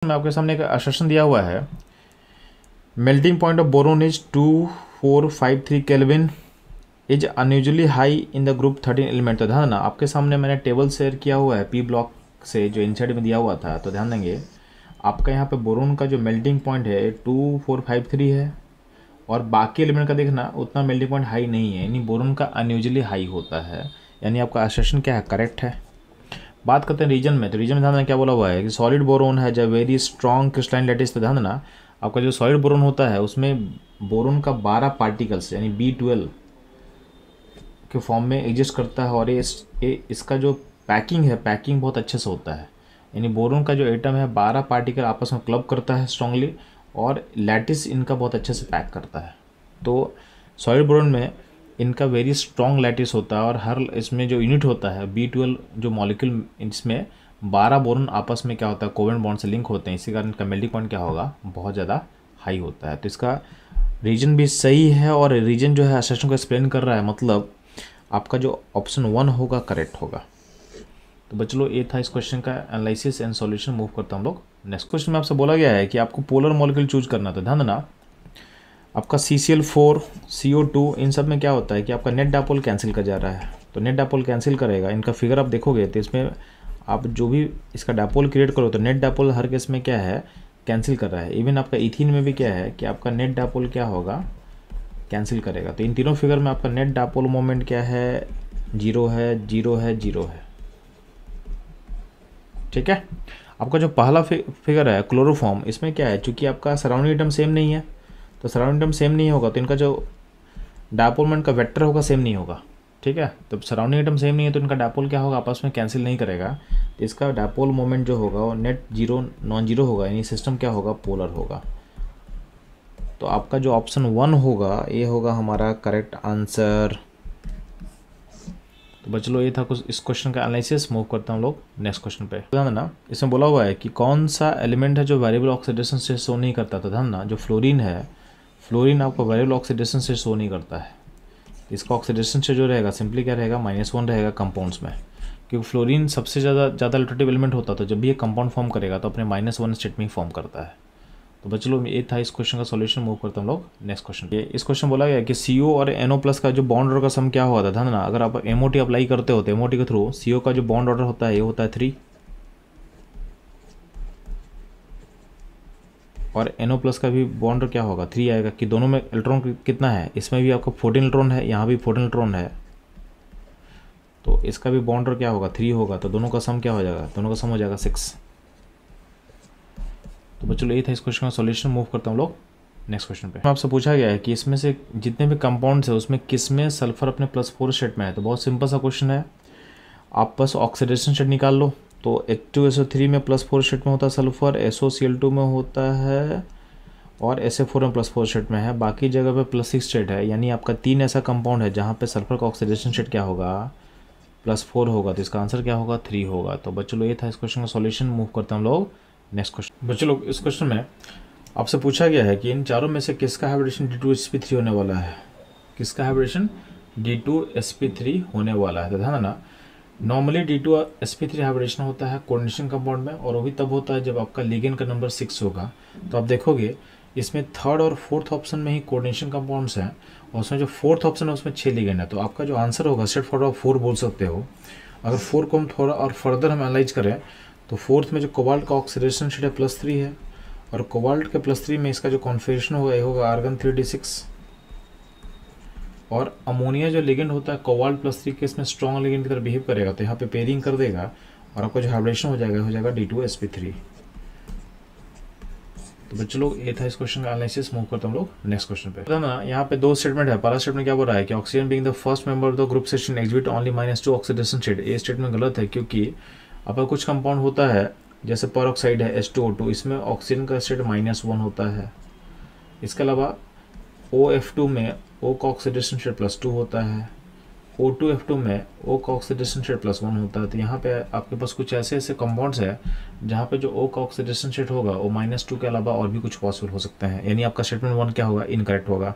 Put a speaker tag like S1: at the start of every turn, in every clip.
S1: में आपके सामने एक असर्शन दिया हुआ है, melting point of boron is 2453 kelvin is unusually high in the group 13 element. तो ध्यान देना, आपके सामने मैंने टेबल शेयर किया हुआ है पी ब्लॉक से जो इनसाइड में दिया हुआ था। तो ध्यान देंगे आपका यहाँ पे बोरोन का जो मेल्टिंग पॉइंट है 2453 है और बाकी एलिमेंट का देखना उतना मेल्टिंग पॉइंट हाई नहीं है, यानी बोरोन का अनयूजुअली हाई होता है, यानी आपका असर्शन क्या है, करेक्ट है। बात करते हैं रीजन में, तो रीजन में ध्यान देना क्या बोला हुआ है कि सॉलिड बोरोन है जब वेरी स्ट्रॉन्ग क्रिस्टलाइन लैटिस। तो ध्यान देना आपका जो सॉलिड बोरोन होता है उसमें बोरोन का 12 पार्टिकल्स यानी B12 के फॉर्म में एग्जिस्ट करता है और इसका जो पैकिंग है, पैकिंग बहुत अच्छे से होता है, यानी बोरोन का जो एटम है 12 पार्टिकल आपस में क्लब करता है स्ट्रांगली और लैटिस इनका बहुत अच्छे से पैक करता है। तो सॉलिड बोरोन में इनका वेरी स्ट्रॉन्ग लैटिस होता है और हर इसमें जो यूनिट होता है B12 जो मॉलिक्यूल, इसमें 12 बोरोन आपस में क्या होता है, कोवेलेंट बॉन्ड से लिंक होते हैं, इसी कारण इनका मेल्टिंग पॉइंट क्या होगा, बहुत ज़्यादा हाई होता है। तो इसका रीजन भी सही है और रीजन जो है असर्शन को एक्सप्लेन कर रहा है, मतलब आपका जो ऑप्शन 1 होगा करेक्ट होगा। तो बच्चों ये था इस क्वेश्चन का एनालिसिस एंड सॉल्यूशन। मूव करता हूँ हम लोग नेक्स्ट क्वेश्चन में। आपसे बोला गया है कि आपको पोलर मॉलिक्यूल चूज करना था। ध्यान देना आपका CCl4 CO2 इन सब में क्या होता है कि आपका नेट डायपोल कैंसिल कर जा रहा है, तो नेट डायपोल कैंसिल करेगा। इनका फिगर आप देखोगे तो इसमें आप जो भी इसका डायपोल क्रिएट करो तो नेट डायपोल हर केस में क्या है, कैंसिल कर रहा है। इवन आपका इथीन में भी क्या है कि आपका नेट डायपोल क्या होगा, कैंसिल करेगा। तो इन तीनों फिगर में आपका नेट डायपोल मोमेंट क्या है, 0 है, 0 है, 0 है। ठीक है। आपका जो पहला फिगर है क्लोरोफॉर्म, इसमें क्या है, चूंकि आपका सराउंडिंग एटम सेम नहीं है, तो सराउंडिंग एटम सेम नहीं होगा तो इनका जो डायपोल मोमेंट का वेक्टर होगा सेम नहीं होगा। ठीक है। तो सराउंडिंग एटम सेम नहीं है तो इनका डायपोल क्या होगा, आपस में कैंसिल नहीं करेगा, तो इसका डायपोल मोमेंट जो होगा वो नेट जीरो नॉन जीरो होगा, यानी सिस्टम क्या होगा, पोलर होगा। तो आपका जो ऑप्शन 1 होगा ये होगा हमारा करेक्ट आंसर। तो बच्चों ये था कुछ इस क्वेश्चन का एनालिसिस। मूव करता हूँ लोग नेक्स्ट क्वेश्चन पे। ध्यान देना इसमें बोला हुआ है कि कौन सा एलिमेंट है जो वेरिएबल ऑक्सीडेशन से शो नहीं करता। तो ध्यान देना जो फ्लोरीन है, फ्लोरीन आपको वेरिएबल ऑक्सीडेशन से शो नहीं करता है। इसका ऑक्सीडेशन से जो रहेगा सिंपली क्या रहेगा, -1 रहेगा कंपाउंड्स में, क्योंकि फ्लोरीन सबसे ज़्यादा इलेक्ट्रोनेगेटिव एलिमेंट होता है, तो जब भी ये कंपाउंड फॉर्म करेगा तो अपने -1 स्टेट में ही फॉर्म करता है। तो बच्चों ये था इस क्वेश्चन का सॉल्यूशन। मूव करता हम लोग नेक्स्ट क्वेश्चन पे। इस क्वेश्चन बोला गया कि CO और NO+ का जो बॉन्ड ऑर्डर का सम क्या होता है। ध्यान देना अगर आप MOT अप्लाई करते हो तो MOT के थ्रू CO का जो बॉन्ड ऑर्डर होता है ये होता है 3 और NO+ का भी बॉन्ड क्या होगा 3 आएगा, कि दोनों में इलेक्ट्रॉन कितना है, इसमें भी आपका 14 इलेक्ट्रॉन है, यहाँ भी 14 इलेक्ट्रॉन है, तो इसका भी बॉन्ड क्या होगा 3 होगा, तो दोनों का सम क्या हो जाएगा, दोनों का सम हो जाएगा 6। तो बच्चों यही था इस क्वेश्चन का सॉल्यूशन। मूव करता हूँ लोग नेक्स्ट क्वेश्चन पे। आपसे पूछा गया है कि इसमें से जितने भी कंपाउंड्स है उसमें किस में सल्फर अपने +4 स्टेट में है। तो बहुत सिंपल सा क्वेश्चन है, आप बस ऑक्सीडेशन स्टेट निकाल लो। तो H2SO3 में +4 स्टेट में होता है सल्फर, SOCl2 में होता है और SA4 में +4 स्टेट में है, बाकी जगह पे +6 स्टेट है, यानी आपका 3 ऐसा कंपाउंड है जहाँ पे सल्फर का ऑक्सीडेशन स्टेट क्या होगा, +4 होगा, तो इसका आंसर क्या होगा 3 होगा। तो बच्चों लोग ये था इस क्वेश्चन का सॉल्यूशन। मूव करते हैं हम लोग नेक्स्ट क्वेश्चन। बच्चों लोग इस क्वेश्चन में आपसे पूछा गया है कि इन चारों में से किसका हाइब्रिडेशन D2sp3 होने वाला है, किसका हाइब्रिडेशन D2sp3 होने वाला है। तो ध्यान देना नॉर्मली D2sp3 हाइब्रिडेशन होता है कोऑर्डिनेशन कंपाउंड में, और वो भी तब होता है जब आपका लिगेंड का नंबर 6 होगा। तो आप देखोगे इसमें थर्ड और फोर्थ ऑप्शन में ही कोऑर्डिनेशन कंपाउंड्स हैं और उसमें जो फोर्थ ऑप्शन है उसमें 6 लिगेंड है। तो आपका जो आंसर होगा स्ट्रेट फॉरवर्ड 4 बोल सकते हो। अगर 4 को हम थोड़ा और फर्दर हम एनालाइज करें तो फोर्थ में जो कोबाल्ट का ऑक्सीडेशन स्टेट है +3 है, और कोबाल्ट के +3 में इसका जो कॉन्फिगरेशन होगा ये होगा आर्गन 3d6, और अमोनिया जो लिगेंड होता है कोबाल्ट +3 के इसमें स्ट्रॉन्ग लिगेंड की तरह बिहेव करेगा, तो यहाँ पे पेयरिंग कर देगा और आपका जो हाइब्रिडेशन हो जाएगा D2sp3। तो बच्चों लोग ये था इस क्वेश्चन का एनालिसिस। मूव करते हम लोग नेक्स्ट क्वेश्चन पे। ना यहाँ पे 2 स्टेटमेंट है। पहला स्टेटमेंट क्या बोल रहा है कि oxygen being the first member of the group section exhibit only -2 oxidation state. ये स्टेटमेंट गलत है, क्योंकि आपका कुछ कंपाउंड होता है जैसे पेरोक्साइड है H2O2, इसमें ऑक्सीजन का स्टेट -1 होता है। इसके अलावा OF2 में O का ऑक्सीडेशन स्टेट +2 होता है, O2F2 में O का ऑक्सीडेशन स्टेट +1 होता है। तो यहाँ पे आपके पास कुछ ऐसे कंपाउंड्स है जहाँ पे जो O का ऑक्सीडेशन स्टेट होगा वो -2 के अलावा और भी कुछ पॉसिबल हो सकते हैं, यानी आपका स्टेटमेंट 1 क्या होगा, इनकरेक्ट होगा।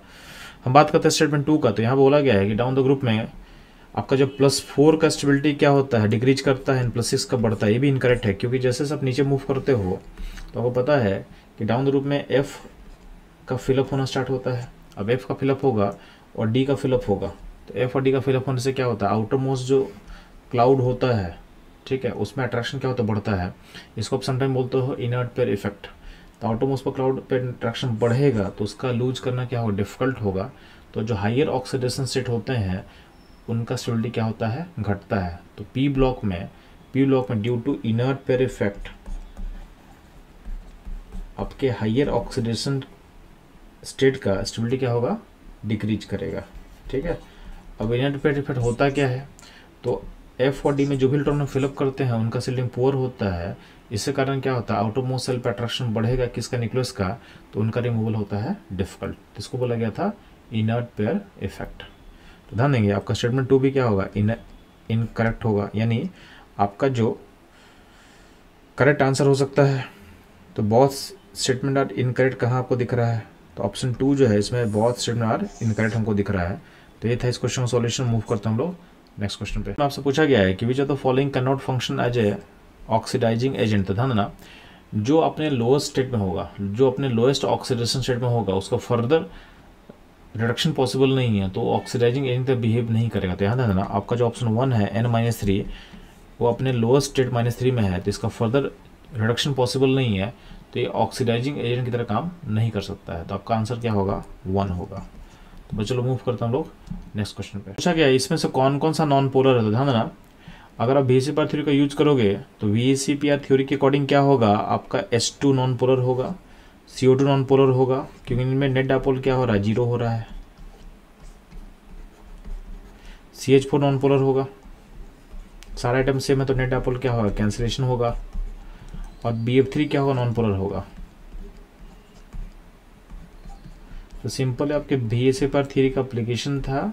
S1: हम बात करते हैं स्टेटमेंट 2 का। तो यहाँ बोला गया है कि डाउन द ग्रुप में आपका जो +4 का स्टेबिलिटी क्या होता है, डिक्रीज करता है, +6 का बढ़ता है। ये भी इनकरेक्ट है, क्योंकि जैसे आप नीचे मूव करते हो तो आपको पता है कि डाउन द रूप में एफ का फिलअप होना स्टार्ट होता है। अब एफ का फिलअप होगा और डी का फिलअप होगा, तो एफ और डी का फिलअप होने से क्या होता है, आउटर मोस्ट जो क्लाउड होता है, ठीक है, उसमें अट्रैक्शन क्या होता है, बढ़ता है। इसको आप समटाइम बोलते हो इनर्ट पेयर इफेक्ट। तो आउटर मोस्ट पर क्लाउड पे अट्रैक्शन बढ़ेगा तो उसका लूज करना क्या होगा, डिफिकल्ट होगा। तो जो हायर ऑक्सीडेशन स्टेट होते हैं उनका स्टेबिलिटी क्या होता है, घटता है। तो पी ब्लॉक में due to inert pair effect आपके हायर ऑक्सीडेशन स्टेट का स्टेबिलिटी क्या होगा, डिक्रीज करेगा, ठीक है। अब इनर्ट पेयर इफेक्ट होता क्या है, तो एफ और डी में जो भी इलेक्ट्रॉन फिलअप करते हैं उनका सील्डिंग पुअर होता है। इससे कारण क्या होता है, आउटर मोस्ट सेल पर अट्रैक्शन बढ़ेगा किसका, न्यूक्लियस का, तो उनका रिमूवल होता है डिफिकल्ट। इसको बोला गया था इनर्ट पेयर इफेक्ट। तो ध्यान देंगे आपका स्टेटमेंट 2 भी क्या होगा, इनकरेक्ट होगा, यानी आपका जो करेक्ट आंसर हो सकता है। तो बहुत स्टेटमेंट आर इनकरेक्ट कहाँ आपको दिख रहा है, तो ऑप्शन 2 जो है इसमें बहुत स्टेटमेंट आर इनकरेक्ट हमको दिख रहा है। तो ये था इस क्वेश्चन का सॉल्यूशन। मूव करते हम लोग नेक्स्ट क्वेश्चन पे। आपसे पूछा गया है कि which of the following can not function as a oxidizing agent. तो ध्यान देना, जो अपने लोएस्ट स्टेट में होगा, जो अपने लोएस्ट ऑक्सीडेशन स्टेट में होगा, उसका फर्दर रिडक्शन पॉसिबल नहीं है, तो ऑक्सीडाइजिंग एजेंट तक बिहेव नहीं करेगा। तो ध्यान देना, आपका जो ऑप्शन 1 है N-3 वो अपने लोएस्ट स्टेट -3 में है, तो इसका फर्दर रिडक्शन पॉसिबल नहीं है, तो ये ऑक्सीडाइजिंग एजेंट की तरह काम नहीं कर सकता है। तो आपका आंसर क्या होगा, 1 होगा। तो चलो मूव करते हैं हम लोग नेक्स्ट क्वेश्चन पे। पूछा गया इसमें से कौन कौन सा नॉन पोलर है। तो ध्यान देना, अगर आप VACPR थ्योरी का यूज करोगे तो VACPR थ्योरी के अकॉर्डिंग क्या होगा, आपका S2 नॉन पोलर होगा, CO2 नॉन पोलर होगा, क्योंकि इनमें नेट डायपोल क्या हो रहा है, 0 हो रहा है। CH4 नॉन पोलर होगा, सारा आइटम सेम है तो नेट डायपोल क्या होगा, कैंसिलेशन होगा। और BF3 क्या होगा, नॉन पोलर होगा। तो सिंपल है, आपके VACPR थ्योरी का एप्लीकेशन था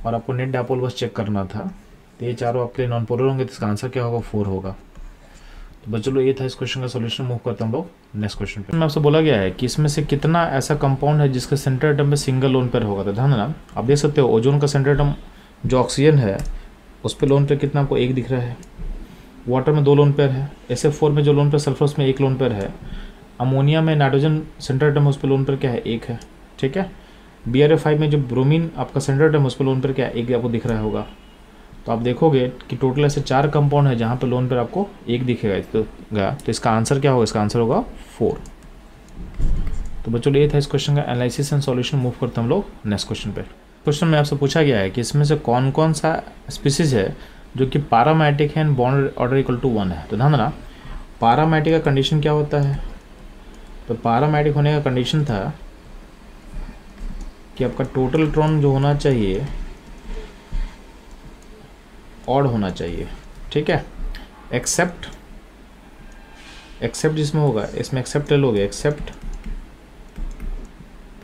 S1: और आपको नेट डायपोल बस चेक करना था। तो ये चारों आपके नॉन पोलर होंगे, तो इसका आंसर क्या होगा, 4 होगा। तो बस चलो ये था इस क्वेश्चन का सॉल्यूशन। मूव करते हम लोग नेक्स्ट क्वेश्चन पे। आपसे बोला गया है कि इसमें से कितना ऐसा कंपाउंड है जिसका सेंटर एटम में सिंगल लोन पेयर होगा। तो ध्यान देना, आप देख सकते हो ओजोन का सेंटर एटम जो ऑक्सीजन है उस पर लोन पेयर कितना आपको 1 दिख रहा है। वाटर में 2 लोन पेयर है, SF4 में जो लोन पेयर सल्फरस में 1 लोन पेयर है। अमोनिया में नाइट्रोजन सेंटर एटम है उस पर लोन पेयर क्या है, 1 है, ठीक है। BrF5 में जो ब्रोमीन आपका सेंटर एटम है उस पर लोन पेयर क्या है, 1 आपको दिख रहा होगा। तो आप देखोगे कि टोटल ऐसे 4 कंपाउंड है जहाँ पे लोन पेयर आपको 1 दिखेगा। तो इसका आंसर क्या होगा, इसका आंसर होगा 4। तो बच्चों ये था इस क्वेश्चन का एनालिसिस एंड सॉल्यूशन। मूव करते हम लोग नेक्स्ट क्वेश्चन पे। क्वेश्चन में आपसे पूछा गया है कि इसमें से कौन कौन सा स्पीसीज है जो कि पैरामैटिक है and bond order equal to 1 है। तो ध्यान देना, पैरामैटिक का कंडीशन क्या होता है, तो पैरामैटिक होने का कंडीशन था कि आपका टोटल इलेक्ट्रॉन जो होना चाहिए ऑड होना चाहिए, ठीक है। एक्सेप्ट जिसमें होगा, इसमें एक्सेप्ट ले लोगे, एक्सेप्ट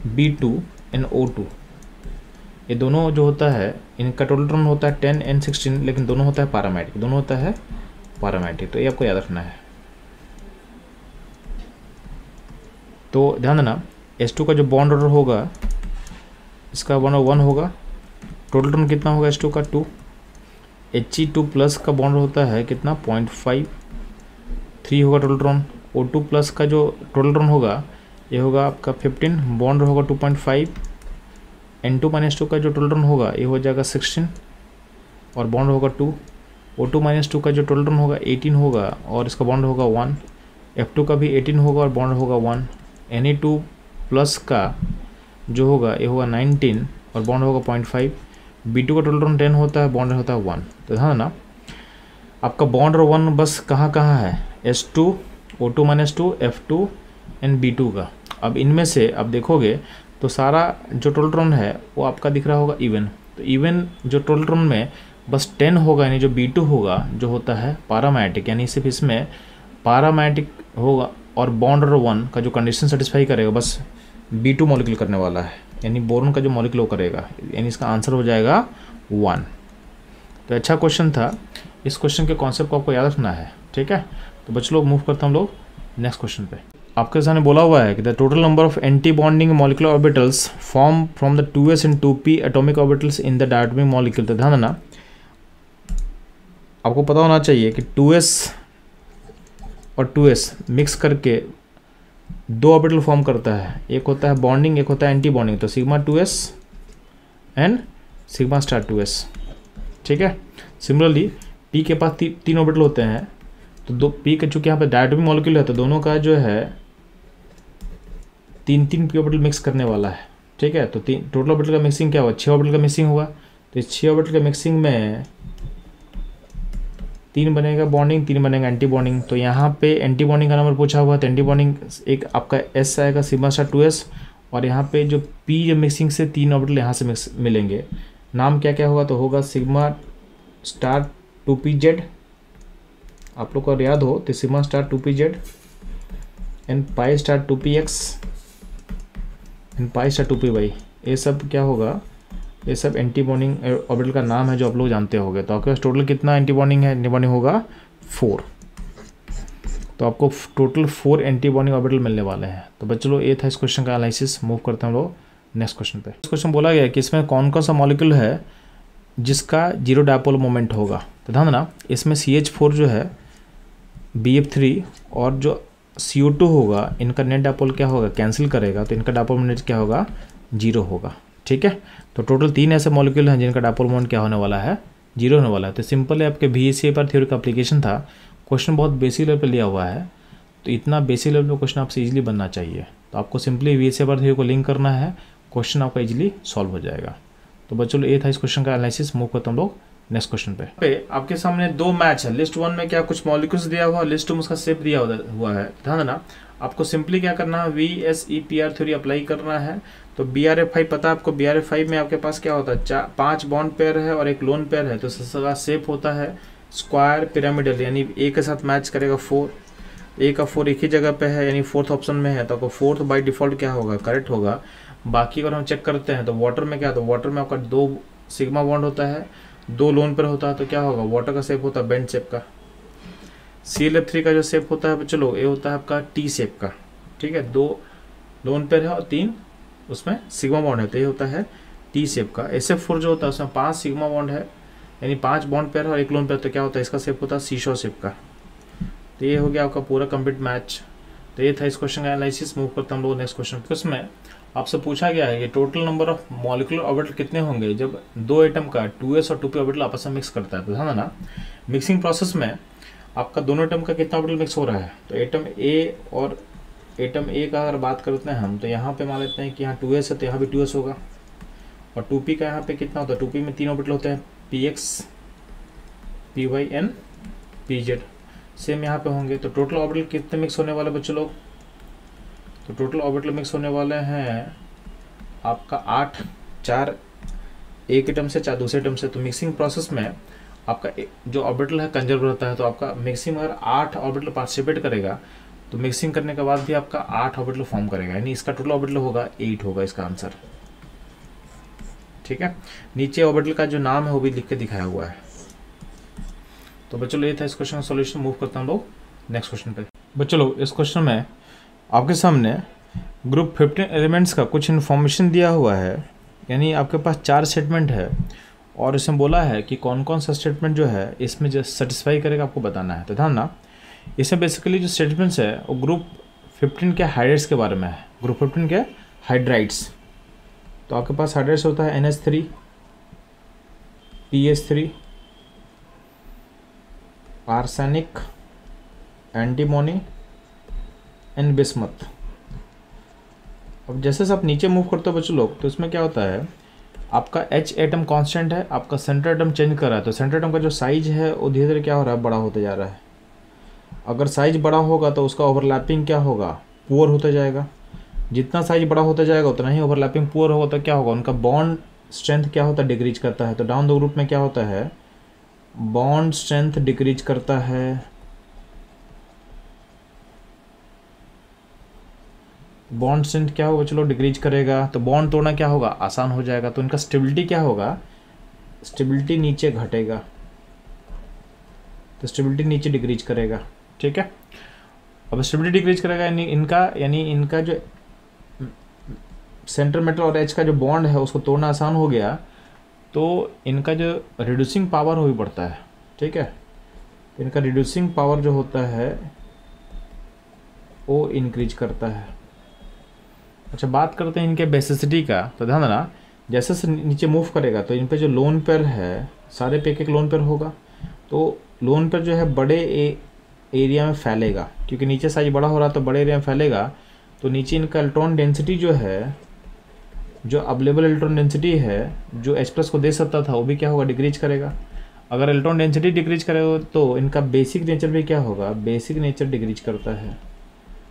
S1: B2 and O2, ये दोनों जो होता है इनका टोटल इलेक्ट्रॉन होता है 10 and 16, लेकिन दोनों होता है पैरामैटिक, दोनों होता है पैरामैटिक। तो ये आपको याद रखना है। तो ध्यान देना, S2 का जो बॉन्ड ऑर्डर होगा इसका 1 होगा। टोटल इलेक्ट्रॉन कितना होगा S2 का 2। He2 प्लस का बॉन्ड होता है कितना 0.53 होगा टोटल इलेक्ट्रॉन। O2 प्लस का जो टोटल इलेक्ट्रॉन होगा ये होगा आपका 15, बॉन्ड होगा 2.5। N2-2 का जो टोटल इलेक्ट्रॉन होगा ये हो जाएगा 16 और बॉन्ड होगा 2। O2-2 का जो टोटल इलेक्ट्रॉन होगा 18 होगा और इसका बॉन्ड होगा 1। F2 का भी 18 होगा और बॉन्ड होगा 1। Na2 प्लस का जो होगा ये होगा 19 और बॉन्ड होगा 0.5। B2 का टोटल इलेक्ट्रॉन 10 होता है, बॉन्ड होता है 1। तो ध्यान ना, आपका बॉन्ड और 1 बस कहाँ है, S2, O2-2, F2 and B2 का। अब इनमें से आप देखोगे तो सारा जो टोटल इलेक्ट्रॉन है वो आपका दिख रहा होगा इवन। तो इवन जो टोटल इलेक्ट्रॉन में बस 10 होगा, यानी जो B2 होगा जो होता है पैरामैटिक, यानी सिर्फ इसमें पैरामैटिक होगा और बॉन्ड और 1 का जो कंडीशन सेटिस्फाई करेगा बस B2 मॉलिक्यूल करने वाला है, यानी बोरॉन का जो मॉलिक्यूल वो करेगा, यानी इसका आंसर हो जाएगा 1। तो अच्छा क्वेश्चन था, इस क्वेश्चन के कॉन्सेप्ट को आपको याद रखना है, ठीक है। तो बच्चे लोग मूव करते हैं हम लोग नेक्स्ट क्वेश्चन पे। आपके सामने बोला हुआ है कि the total number of anti bonding molecular orbitals form from the 2s and 2p atomic orbitals in the diatomic molecule. तो ध्यान देना, आपको पता होना चाहिए कि 2s और 2s मिक्स करके दो ऑर्बिटल फॉर्म करता है, एक होता है बॉन्डिंग, एक होता है एंटी बॉन्डिंग। तो sigma 2s and sigma star 2s, ठीक है। सिमिलरली पी के पास तीन ऑर्बिटल होते हैं, तो दो पी के चूँकि यहाँ पे डायटोमिक मॉलिक्यूल है तो दोनों का जो है तीन पी ऑर्बिटल मिक्स करने वाला है, ठीक है। तो टोटल ऑर्बिटल का मिक्सिंग क्या हुआ, 6 ऑर्बिटल का मिक्सिंग हुआ। तो इस 6 ऑर्बिटल का मिक्सिंग में 3 बनेगा बॉन्डिंग, 3 बनेगा एंटी बॉन्डिंग। तो यहाँ पे एंटी बॉन्डिंग का नंबर पूछा हुआ, तो एंटी बॉन्डिंग एक आपका एस आएगा सिग्मा स्टार 2s, और यहाँ पे जो पी जो मिक्सिंग से 3 ऑर्बिटल यहाँ से मिलेंगे, नाम क्या क्या होगा, तो होगा सिग्मा स्टार 2pz, आप लोग को याद हो तो sigma star 2pz and pi star 2px and pi star 2py। ये सब क्या होगा, ये सब एंटी बॉन्डिंग ऑर्बिटल का नाम है जो आप लोग जानते होंगे। तो आपके पास टोटल कितना एंटी बॉन्डिंग है, एंटी बॉन्डिंग होगा 4। तो आपको टोटल 4 एंटी बॉन्डिंग ऑर्बिटल मिलने वाले हैं। तो बच्चों लोग ये था इस क्वेश्चन का एनालिसिस। मूव करते हैं हम लोग नेक्स्ट क्वेश्चन पे। इस क्वेश्चन बोला गया है कि इसमें कौन कौन सा मॉलिक्यूल है जिसका जीरो डायपोल मोमेंट होगा। तो ध्यान देना, इसमें CH4 जो है BF3 और जो CO2 होगा, इनका नेट डायपोल क्या होगा, कैंसिल करेगा, तो इनका डायपोल मोमेंट क्या होगा, 0 होगा, ठीक है। तो टोटल 3 ऐसे मॉलिक्यूल हैं जिनका डायपोल मोमेंट क्या होने वाला है, 0 होने वाला है। तो सिंपल है, आपके VSEA पर थ्योरी का एप्लीकेशन था, क्वेश्चन बहुत बेसिक लेवल पर लिया हुआ है, तो इतना बेसिक लेवल पर क्वेश्चन आपसे इजीली बनना चाहिए। तो आपको सिंपली VSEA पर थ्योरी को लिंक करना है, क्वेश्चन आपका इजीली सॉल्व हो जाएगा। तो बच्चों ये था इस क्वेश्चन का एनालिसिस। मूव करते हम लोग नेक्स्ट क्वेश्चन पे। आपके सामने 2 मैच है, लिस्ट 1 में क्या कुछ मॉलिक्यूल्स दिया हुआ, लिस्ट 2 में उसका शेप दिया हुआ है। ध्यान देना, आपको सिंपली क्या करना है, VSEPR थ्योरी अप्लाई करना है। तो BRF5 पता है आपको, BRF5 में आपके पास क्या होता है, 5 बॉन्ड पेयर है और एक लोन पेयर है। तो इसका शेप होता है स्क्वायर पिरामिडल, यानी ए के साथ मैच करेगा 4, ए का 4 एक ही जगह पे है, यानी 4th ऑप्शन में है, तो आपको 4th बाई डिफॉल्ट क्या होगा, करेक्ट होगा। बाकी अगर हम चेक करते हैं तो वाटर में क्या, तो वाटर में आपका 2 सिग्मा बॉन्ड होता है, 2 लोन पेयर होता है, तो क्या होगा, वाटर का शेप होता है बेंड शेप का। ClF3 का जो शेप होता है चलो, ये होता है आपका टी शेप का, ठीक है। 2 लोन पेयर है और 3 उसमें सिग्मा बॉन्ड है, तो ये होता है टी शेप का। SF4 जो होता है उसमें 5 सिग्मा बॉन्ड है, यानी 5 बॉन्ड पेयर है और एक लोन पेयर, तो क्या होता है, इसका शेप होता है सीशॉ शेप का। तो ये हो गया आपका पूरा कंप्लीट मैच। तो ये था इस क्वेश्चन का एनालिसिस। मूव करते हम लोग नेक्स्ट क्वेश्चन। उसमें आपसे पूछा गया है कि total number of molecular orbital कितने होंगे जब 2 एटम का 2s और 2p ऑर्बिटल आपस में मिक्स करता है। तो ध्यान देना, मिक्सिंग प्रोसेस में आपका दोनों एटम का कितना ऑर्बिटल मिक्स हो रहा है। तो एटम A और एटम A का अगर बात करते हैं हम, तो यहाँ पे मान लेते हैं कि यहाँ 2s है तो यहाँ भी 2s होगा, और 2p का यहाँ पे कितना होता है, 2p में 3 ऑर्बिटल होते हैं, px py and pz, same यहाँ पे होंगे। तो टोटल ऑर्बिटल कितने मिक्स होने वाले बच्चों लोग, तो टोटल ऑर्बिटल मिक्स होने वाले हैं आपका 8, 4 एक एटम से 4 दूसरे एटम से। तो मिक्सिंग प्रोसेस में आपका जो ऑर्बिटल है कंजर्व रहता है, तो आपका मिक्सिंग अगर 8 ऑर्बिटल पार्टिसिपेट करेगा तो मिक्सिंग करने के बाद भी आपका 8 ऑर्बिटल फॉर्म करेगा, यानी इसका टोटल ऑर्बिटल होगा 8 होगा इसका आंसर, ठीक है। नीचे ऑर्बिटल का जो नाम है वो भी लिख के दिखाया हुआ है। तो बच्चों ये था इस क्वेश्चन का सॉल्यूशन। मूव करता हूँ लोग नेक्स्ट क्वेश्चन पे। बच्चों लोग इस क्वेश्चन में आपके सामने ग्रुप 15 एलिमेंट्स का कुछ इन्फॉर्मेशन दिया हुआ है, यानी आपके पास 4 स्टेटमेंट है, और इसमें बोला है कि कौन कौन सा स्टेटमेंट जो है इसमें जो सेटिस्फाई करेगा आपको बताना है। तो ध्यान ना, इसमें बेसिकली जो स्टेटमेंट्स है वो ग्रुप 15 के हाइड्राइड्स के बारे में है, ग्रुप 15 के हाइड्राइड्स। तो आपके पास हाइड्राइड्स होता है NH3, PS3, arsenic, antimony and bismuth. अब जैसे से आप नीचे मूव करते हो बच्चों लोग, तो इसमें क्या होता है, आपका H एटम कांस्टेंट है, आपका सेंटर एटम चेंज कर रहा है, तो सेंटर एटम का जो साइज है वो धीरे धीरे क्या हो रहा है, बड़ा होते जा रहा है। अगर साइज बड़ा होगा तो उसका ओवरलैपिंग क्या होगा, पुअर होता जाएगा। जितना साइज बड़ा होता जाएगा उतना ही ओवरलैपिंग पुअर होगा, तो क्या होगा, उनका बॉन्ड स्ट्रेंथ क्या होता है, डिक्रीज करता है। तो डाउन द ग्रुप में क्या होता है, बॉन्ड स्ट्रेंथ डिक्रीज करता है, बॉन्ड स्ट्रेंथ क्या होगा चलो डिक्रीज करेगा, तो बॉन्ड तोड़ना क्या होगा, आसान हो जाएगा। तो इनका स्टेबिलिटी क्या होगा, स्टेबिलिटी नीचे घटेगा, तो स्टेबिलिटी नीचे डिक्रीज करेगा, ठीक है। अब स्टेबिलिटी डिक्रीज करेगा यानी इनका जो सेंटर मेटल और एच का जो बॉन्ड है उसको तोड़ना आसान हो गया, तो इनका जो रिड्यूसिंग पावर वो भी बढ़ता है, ठीक है। इनका रिड्यूसिंग पावर जो होता है वो इंक्रीज करता है। अच्छा, बात करते हैं इनके बेसिसिटी का। तो ध्यान देना, जैसे से नीचे मूव करेगा तो इन पे जो लोन पेयर है, सारे पे एक लोन पेयर होगा, तो लोन पेयर जो है बड़े एरिया में फैलेगा, क्योंकि नीचे साइज बड़ा हो रहा है तो बड़े एरिया में फैलेगा। तो नीचे इनका इलेक्ट्रॉन डेंसिटी जो है, जो अवेलेबल इलेक्ट्रॉन डेंसिटी है जो H+ को दे सकता था, वो भी क्या होगा, डिक्रीज करेगा। अगर इलेक्ट्रॉन डेंसिटी डिक्रीज करेगा तो इनका बेसिक नेचर भी क्या होगा, बेसिक नेचर डिक्रीज करता है।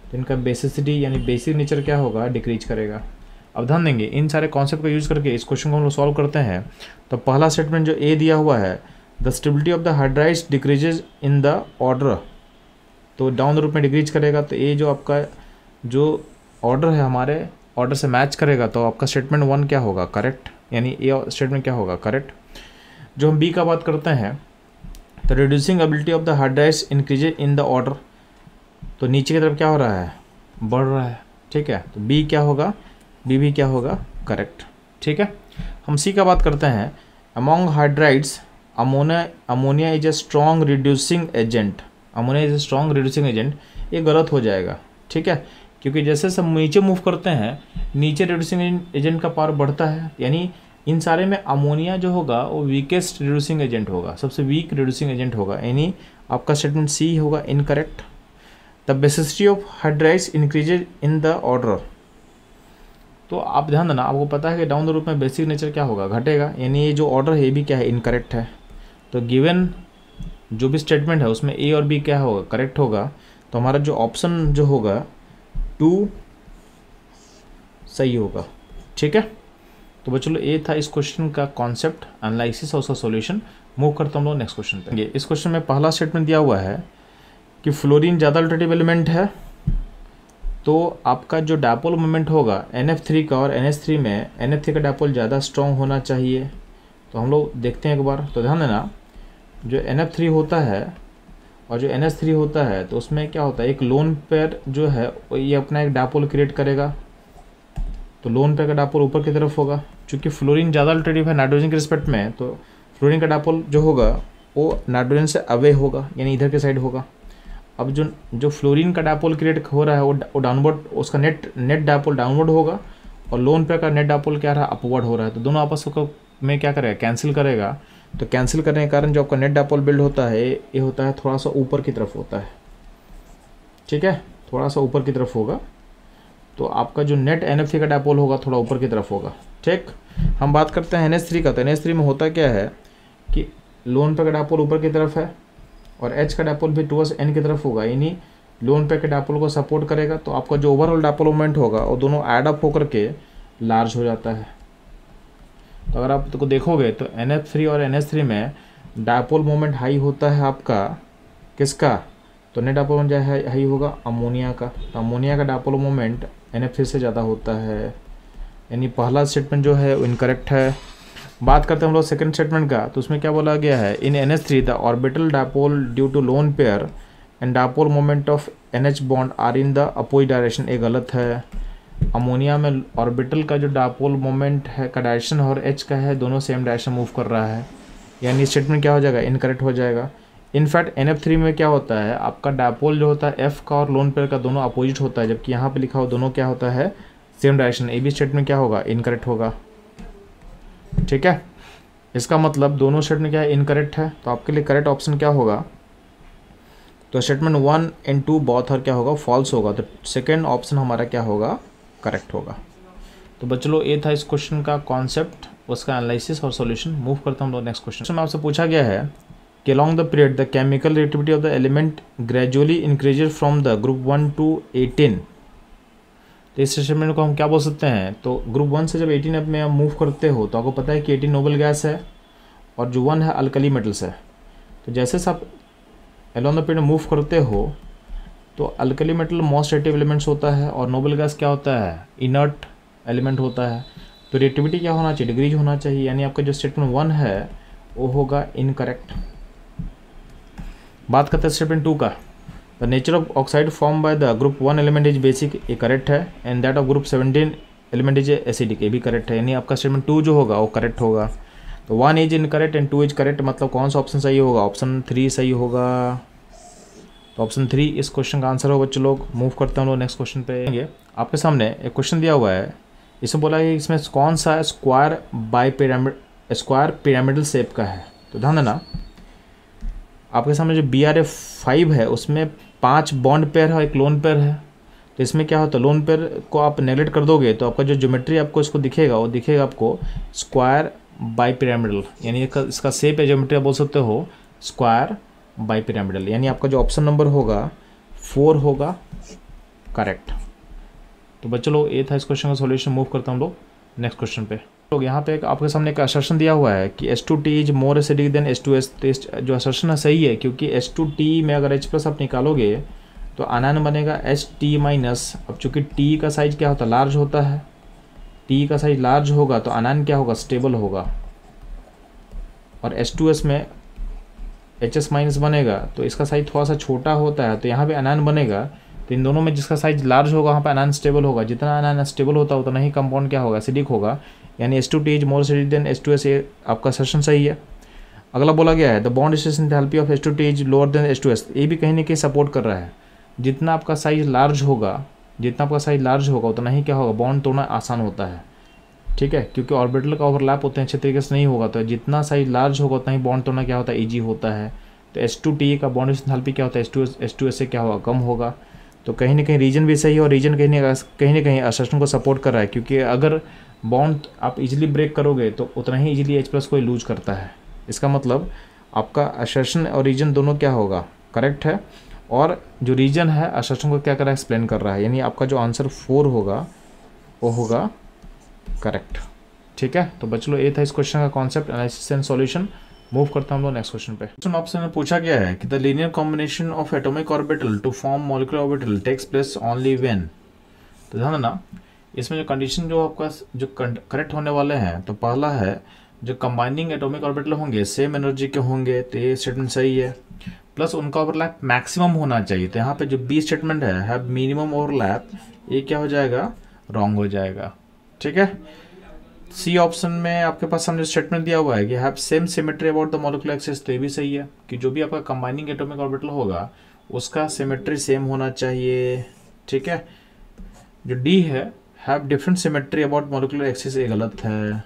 S1: तो इनका बेसिसिटी यानी बेसिक नेचर क्या होगा, डिक्रीज करेगा। अब ध्यान देंगे, इन सारे कॉन्सेप्ट को यूज करके इस क्वेश्चन को हम लोग सॉल्व करते हैं। तो पहला स्टेटमेंट जो ए दिया हुआ है, the stability of the hydrides decreases in the order, तो डाउन द रूप में डिक्रीज करेगा। तो ये जो आपका जो ऑर्डर है हमारे ऑर्डर से मैच करेगा, तो आपका स्टेटमेंट 1 क्या होगा, करेक्ट, यानी ये स्टेटमेंट क्या होगा, करेक्ट। जो हम बी का बात करते हैं, तो reducing ability of the hard drives increases in the order, तो नीचे की तरफ क्या हो रहा है, बढ़ रहा है, ठीक है। तो बी क्या होगा, बी भी क्या होगा, करेक्ट, ठीक है। हम सी का बात करते हैं, among hydrides ammonia is a strong reducing agent, ammonia is a strong reducing agent, ये गलत हो जाएगा, ठीक है, क्योंकि जैसे सब नीचे मूव करते हैं नीचे रिड्यूसिंग एजेंट का पावर बढ़ता है, यानी इन सारे में अमोनिया जो होगा वो वीकेस्ट रिड्यूसिंग एजेंट होगा, सबसे वीक रिड्यूसिंग एजेंट होगा, यानी आपका स्टेटमेंट सी होगा incorrect. The basicity of hydrides increases in the order, तो आप ध्यान देना, आपको पता है कि डाउन द रूप में बेसिक नेचर क्या होगा, घटेगा, यानी ये जो ऑर्डर है ये भी क्या है, इनकरेक्ट है। तो गिवन जो भी स्टेटमेंट है उसमें ए और बी क्या होगा, करेक्ट होगा। तो हमारा जो ऑप्शन जो होगा 2 सही होगा, ठीक है। तो बच्चों लोग ये था इस क्वेश्चन का कॉन्सेप्ट, एनालिसिस और उसका सॉल्यूशन। मूव करता हूँ लोग नेक्स्ट क्वेश्चन पे। इस क्वेश्चन में पहला स्टेटमेंट दिया हुआ है कि फ्लोरीन ज़्यादा अल्टरनेटिव एलिमेंट है, तो आपका जो डायपोल मोमेंट होगा NF3 का और NH3 में NF3 का डायपोल ज़्यादा स्ट्रॉन्ग होना चाहिए। तो हम लोग देखते हैं एक बार, तो ध्यान देना, जो NF3 होता है और जो NH3 होता है, तो उसमें क्या होता है, एक लोन पेयर जो है ये अपना एक डायपोल क्रिएट करेगा, तो लोन पेयर का डायपोल ऊपर की तरफ होगा। चूँकि फ्लोरीन ज़्यादा अल्टरनेटिव है नाइट्रोजन के रिस्पेक्ट में, तो फ्लोरीन का डायपोल जो होगा वो नाइट्रोजन से अवे होगा, यानी इधर के साइड होगा। अब जो फ्लोरीन का डायपोल क्रिएट हो रहा है वो डाउनवर्ड, उसका नेट डायपोल डाउनवर्ड होगा, और लोन पेयर का नेट डायपोल क्या रहा है, अपवर्ड हो रहा है। तो दोनों आपस में क्या करेगा, कैंसिल करेगा। तो कैंसिल करने के कारण जो आपका नेट डायपोल बिल्ड होता है ये होता है थोड़ा सा ऊपर की तरफ होता है, ठीक है, थोड़ा सा ऊपर की तरफ होगा। तो आपका जो नेट NF3 का डायपोल होगा थोड़ा ऊपर की तरफ होगा, ठीक। हम बात करते हैं NH3 का, तो NH3 में होता क्या है कि लोन पेयर का डायपोल ऊपर की तरफ है और H का डायपोल भी टुवर्ड्स N की तरफ होगा, यानी लोन पेयर के डायपोल को सपोर्ट करेगा। तो आपका जो ओवरऑल डायपोल मोमेंट होगा वो दोनों ऐड अप होकर के लार्ज हो जाता है। तो अगर आप तो देखोगे तो NF3 और NH3 में डायपोल मोमेंट हाई होता है आपका किसका, तो नेट डायपोल मोमेंट हाई होगा अमोनिया का। तो अमोनिया का डायपोल मोमेंट NF3 से ज़्यादा होता है, यानी पहला स्टेटमेंट जो है वो इनकरेक्ट है। बात करते हैं हम लोग सेकंड स्टेटमेंट का, तो उसमें क्या बोला गया है, in NH3 the orbital dipole due to lone pair and dipole moment of NH bond are in the opposite direction, ये गलत है। अमोनिया में ऑर्बिटल का जो डायपोल मोमेंट है का डायरेक्शन और H का है, दोनों सेम डायरेक्शन मूव कर रहा है, यानी स्टेटमेंट क्या हो जाएगा, इनकरेक्ट हो जाएगा। इनफैक्ट NF3 में क्या होता है, आपका डायपोल जो होता है F का और लोन पेयर का दोनों अपोजिट होता है, जबकि यहाँ पे लिखा हो दोनों क्या होता है, सेम डायरेक्शन। ए भी स्टेटमेंट क्या होगा, इनकरेक्ट होगा, ठीक है। इसका मतलब दोनों स्टेटमेंट क्या है, इनकरेक्ट है। तो आपके लिए करेक्ट ऑप्शन क्या होगा, तो स्टेटमेंट 1 एंड 2 बोथ और क्या होगा, फॉल्स होगा। तो सेकेंड ऑप्शन हमारा क्या होगा, करेक्ट होगा। तो बच्चों लोग ये था इस क्वेश्चन का कॉन्सेप्ट, उसका एनालिसिस और सॉल्यूशन। मूव करता हूँ हम लोग नेक्स्ट क्वेश्चन में। आपसे पूछा गया है कि along the period the chemical reactivity of the element gradually increases from the group 1 to 18। तो इस स्टेटमेंट को हम क्या बोल सकते हैं, तो ग्रुप 1 से जब 18 में आप मूव करते हो तो आपको पता है कि 18 नोबल गैस है और जो 1 है अल्कली मेटल्स है। तो जैसे आप along the period मूव करते हो तो alkali metal most reactive elements होता है और नोबल गैस क्या होता है, इनर्ट एलिमेंट होता है। तो रिएक्टिविटी क्या होना चाहिए, डिक्रीज होना चाहिए, यानी आपका जो स्टेटमेंट 1 है वो होगा इनकरेक्ट। बात करते हैं स्टेटमेंट 2 का, the nature of oxide form by the group 1 element is basic, ये करेक्ट है, and that of group 17 element is acidic, ये भी करेक्ट है, यानी आपका स्टेटमेंट 2 जो होगा वो करेक्ट होगा। तो 1 is incorrect and 2 is correct, मतलब कौन सा ऑप्शन सही होगा, ऑप्शन 3 सही होगा। तो ऑप्शन 3 इस क्वेश्चन का आंसर हो बच्चों लोग। मूव करते हैं हम लोग नेक्स्ट क्वेश्चन पे। आपके सामने एक क्वेश्चन दिया हुआ है, इसमें बोला है इसमें कौन सा स्क्वायर पिरामिडल शेप का है। तो ध्यान देना, आपके सामने जो BRA5 है उसमें 5 बॉन्ड पेयर है, एक लोन पेयर है। तो इसमें क्या होता है, लोन पेयर को आप नेगलेक्ट कर दोगे तो आपका जो ज्योमेट्री आपको इसको दिखेगा वो दिखेगा आपको स्क्वायर बाइपिरामिडल, यानी इसका शेप है ज्योमेट्री आप बोल सकते हो स्क्वायर बाइपिरामिडल, यानी आपका जो ऑप्शन नंबर होगा 4 होगा करेक्ट। तो बच्चों लोग ये था इस क्वेश्चन का सॉल्यूशन। मूव करता हूँ लोग नेक्स्ट क्वेश्चन पे। लोग यहाँ पे आपके सामने एक असर्शन दिया हुआ है कि H2T is more acidic then H2S। तो जो असर्शन है सही है, क्योंकि H2T में अगर H+ आप निकालोगे तो आनान बनेगा H+। अब चूंकि T का साइज क्या होता है, लार्ज होता है, T का साइज लार्ज होगा तो आनान क्या होगा, स्टेबल होगा। और H2S में HS- बनेगा तो इसका साइज थोड़ा सा छोटा होता है, तो यहाँ पे आनान बनेगा। तो इन दोनों में जिसका साइज लार्ज होगा वहाँ पे आनान स्टेबल होगा। जितना आनान स्टेबल होता है उतना ही कंपाउंड क्या होगा, एसिडिक होगा, यानी H2T is more acidic then H2S। ये आपका सेशन सही है। अगला बोला गया है the bond stress enthalpy of H2T is lower than H2S। ये भी कहीं ना कहीं सपोर्ट कर रहा है। जितना आपका साइज लार्ज होगा उतना ही क्या होगा, बॉन्ड तोड़ना आसान होता है। ठीक है, क्योंकि ऑर्बिटल का ओवरलैप होते हैं अच्छे तरीके से नहीं होगा, तो जितना साइज लार्ज होगा उतना ही बॉन्ड तोड़ना क्या होता है, ईजी होता है। तो H2T का बॉन्ड एंथैल्पी क्या होता है, H2S से क्या होगा, कम होगा। तो कहीं ना कहीं रीजन भी सही है और रीजन कहीं ना कहीं असर्शन को सपोर्ट कर रहा है, क्योंकि अगर बॉन्ड आप इजीली ब्रेक करोगे तो उतना ही इजीली H+ को लूज करता है। इसका मतलब आपका असर्शन और रीजन दोनों क्या होगा, करेक्ट है। और जो रीजन है असर्शन को क्या कर रहा है, एक्सप्लेन कर रहा है, यानी आपका जो आंसर 4 होगा वो होगा करेक्ट। ठीक है, तो बच्चों ये था इस क्वेश्चन का concept, analysis and solution. Move करता हूँ हम लोग नेक्स्ट क्वेश्चन पे। क्वेश्चन ऑप्शन में पूछा गया है कि the linear combination of atomic orbital to form molecular orbital takes place only when. तो ध्यान देना, इसमें जो कंडीशन जो आपका जो करेक्ट होने वाले हैं, तो पहला है जो कंबाइनिंग एटॉमिक ऑर्बिटल होंगे सेम एनर्जी के होंगे, तो ये स्टेटमेंट सही है। प्लस उनका ओवरलैप मैक्सिमम होना चाहिए, तो यहाँ पे जो बी स्टेटमेंट है मिनिमम ओवरलैप, ये क्या हो जाएगा, रॉन्ग हो जाएगा। ठीक है, सी ऑप्शन में आपके पास हमने स्टेटमेंट दिया हुआ है कि have same symmetry about the molecular axis, तो ये भी सही है कि जो भी आपका कंबाइनिंग एटॉमिक ऑर्बिटल होगा उसका सिमेट्री सेम होना चाहिए। ठीक है, जो डी है have different symmetry about molecular axis, ये गलत है।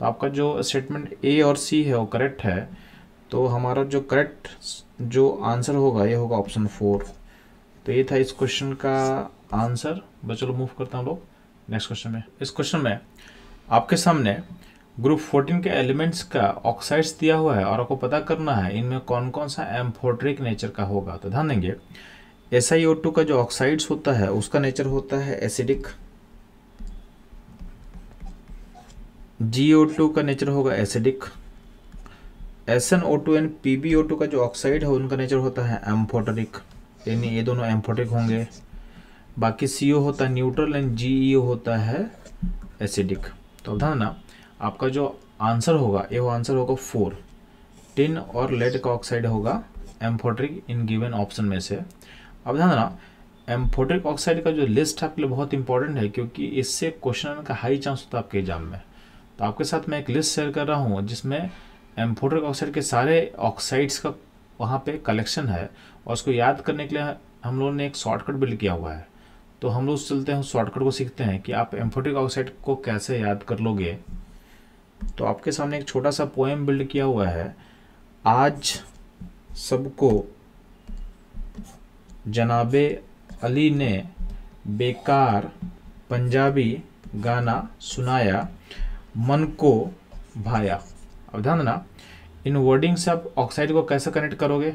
S1: तो आपका जो स्टेटमेंट ए और सी है वो करेक्ट है। तो हमारा जो करेक्ट जो आंसर होगा ये होगा ऑप्शन 4। तो ये था इस क्वेश्चन का आंसर। बस चलो मूव करता हूँ लोग नेक्स्ट क्वेश्चन में। इस क्वेश्चन में आपके सामने ग्रुप 14 के एलिमेंट्स का ऑक्साइड्स दिया हुआ है और आपको पता करना है इनमें कौन कौन सा एम्फोटेरिक नेचर का होगा। तो ध्यान देंगे, SiO2 का जो ऑक्साइड्स होता है उसका नेचर होता है एसिडिक, GO2 का नेचर होगा एसिडिक, SnO2 एंड PbO2 का जो ऑक्साइड है उनका नेचर होता है एम्फोटेरिक, यानी ये दोनों एम्फोटेरिक होंगे। बाकी CO होता है न्यूट्रल एंड GeO होता है एसिडिक। तो ध्यान ना, आपका जो आंसर होगा ये आंसर होगा 4। टिन और लेड का ऑक्साइड होगा एम्फोटेरिक इन गिवन ऑप्शन में से। अब ध्यान ना, एम्फोटेरिक ऑक्साइड का जो लिस्ट आपके लिए बहुत इंपॉर्टेंट है, क्योंकि इससे क्वेश्चन का हाई चांस होता है आपके एग्जाम में। तो आपके साथ मैं एक लिस्ट शेयर कर रहा हूँ जिसमें एम्फोटेरिक ऑक्साइड के सारे ऑक्साइड्स का वहाँ पे कलेक्शन है, और उसको याद करने के लिए हम लोगों ने एक शॉर्टकट बिल्ड किया हुआ है। तो हम लोग चलते हैं शॉर्टकट को सीखते हैं कि आप एम्फोटेरिक ऑक्साइड को कैसे याद कर लोगे। तो आपके सामने एक छोटा सा पोएम बिल्ड किया हुआ है। आज सबको जनाबे अली ने बेकार पंजाबी गाना सुनाया, मन को भाया। अब ध्यान देना, इन वर्डिंग से आप ऑक्साइड को कैसे कनेक्ट करोगे।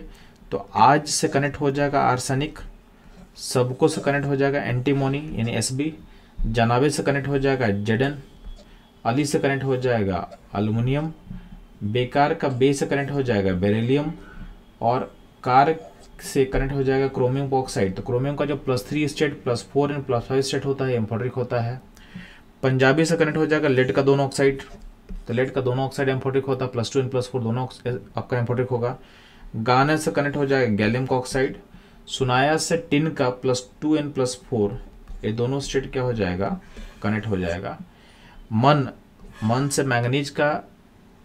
S1: तो आज से कनेक्ट हो जाएगा आर्सेनिक, सबको से कनेक्ट हो जाएगा एंटीमोनी यानी Sb, जनाबे से कनेक्ट हो जाएगा Zn, अली से कनेक्ट हो जाएगा अल्युमिनियम, बेकार का बे से कनेक्ट हो जाएगा बेरिलियम, और कार से कनेक्ट हो जाएगा क्रोमियम ऑक्साइड। तो क्रोमियम का जो +3 स्टेट +4 एंड +5 स्टेट होता है एम्फोटेरिक होता है। पंजाबी से कनेक्ट हो जाएगा लेड का दोनों ऑक्साइड, तो लेड का दोनों ऑक्साइड एम्फोटेरिक होता है, +2 एंड +4 दोनों आपका एम्फोटेरिक होगा। गाने से कनेक्ट हो जाएगा गैलियम का ऑक्साइड, सुनाया से टिन का +2 एंड +4 ये दोनों स्टेट क्या हो जाएगा, कनेक्ट हो जाएगा। मन से मैंगनीज का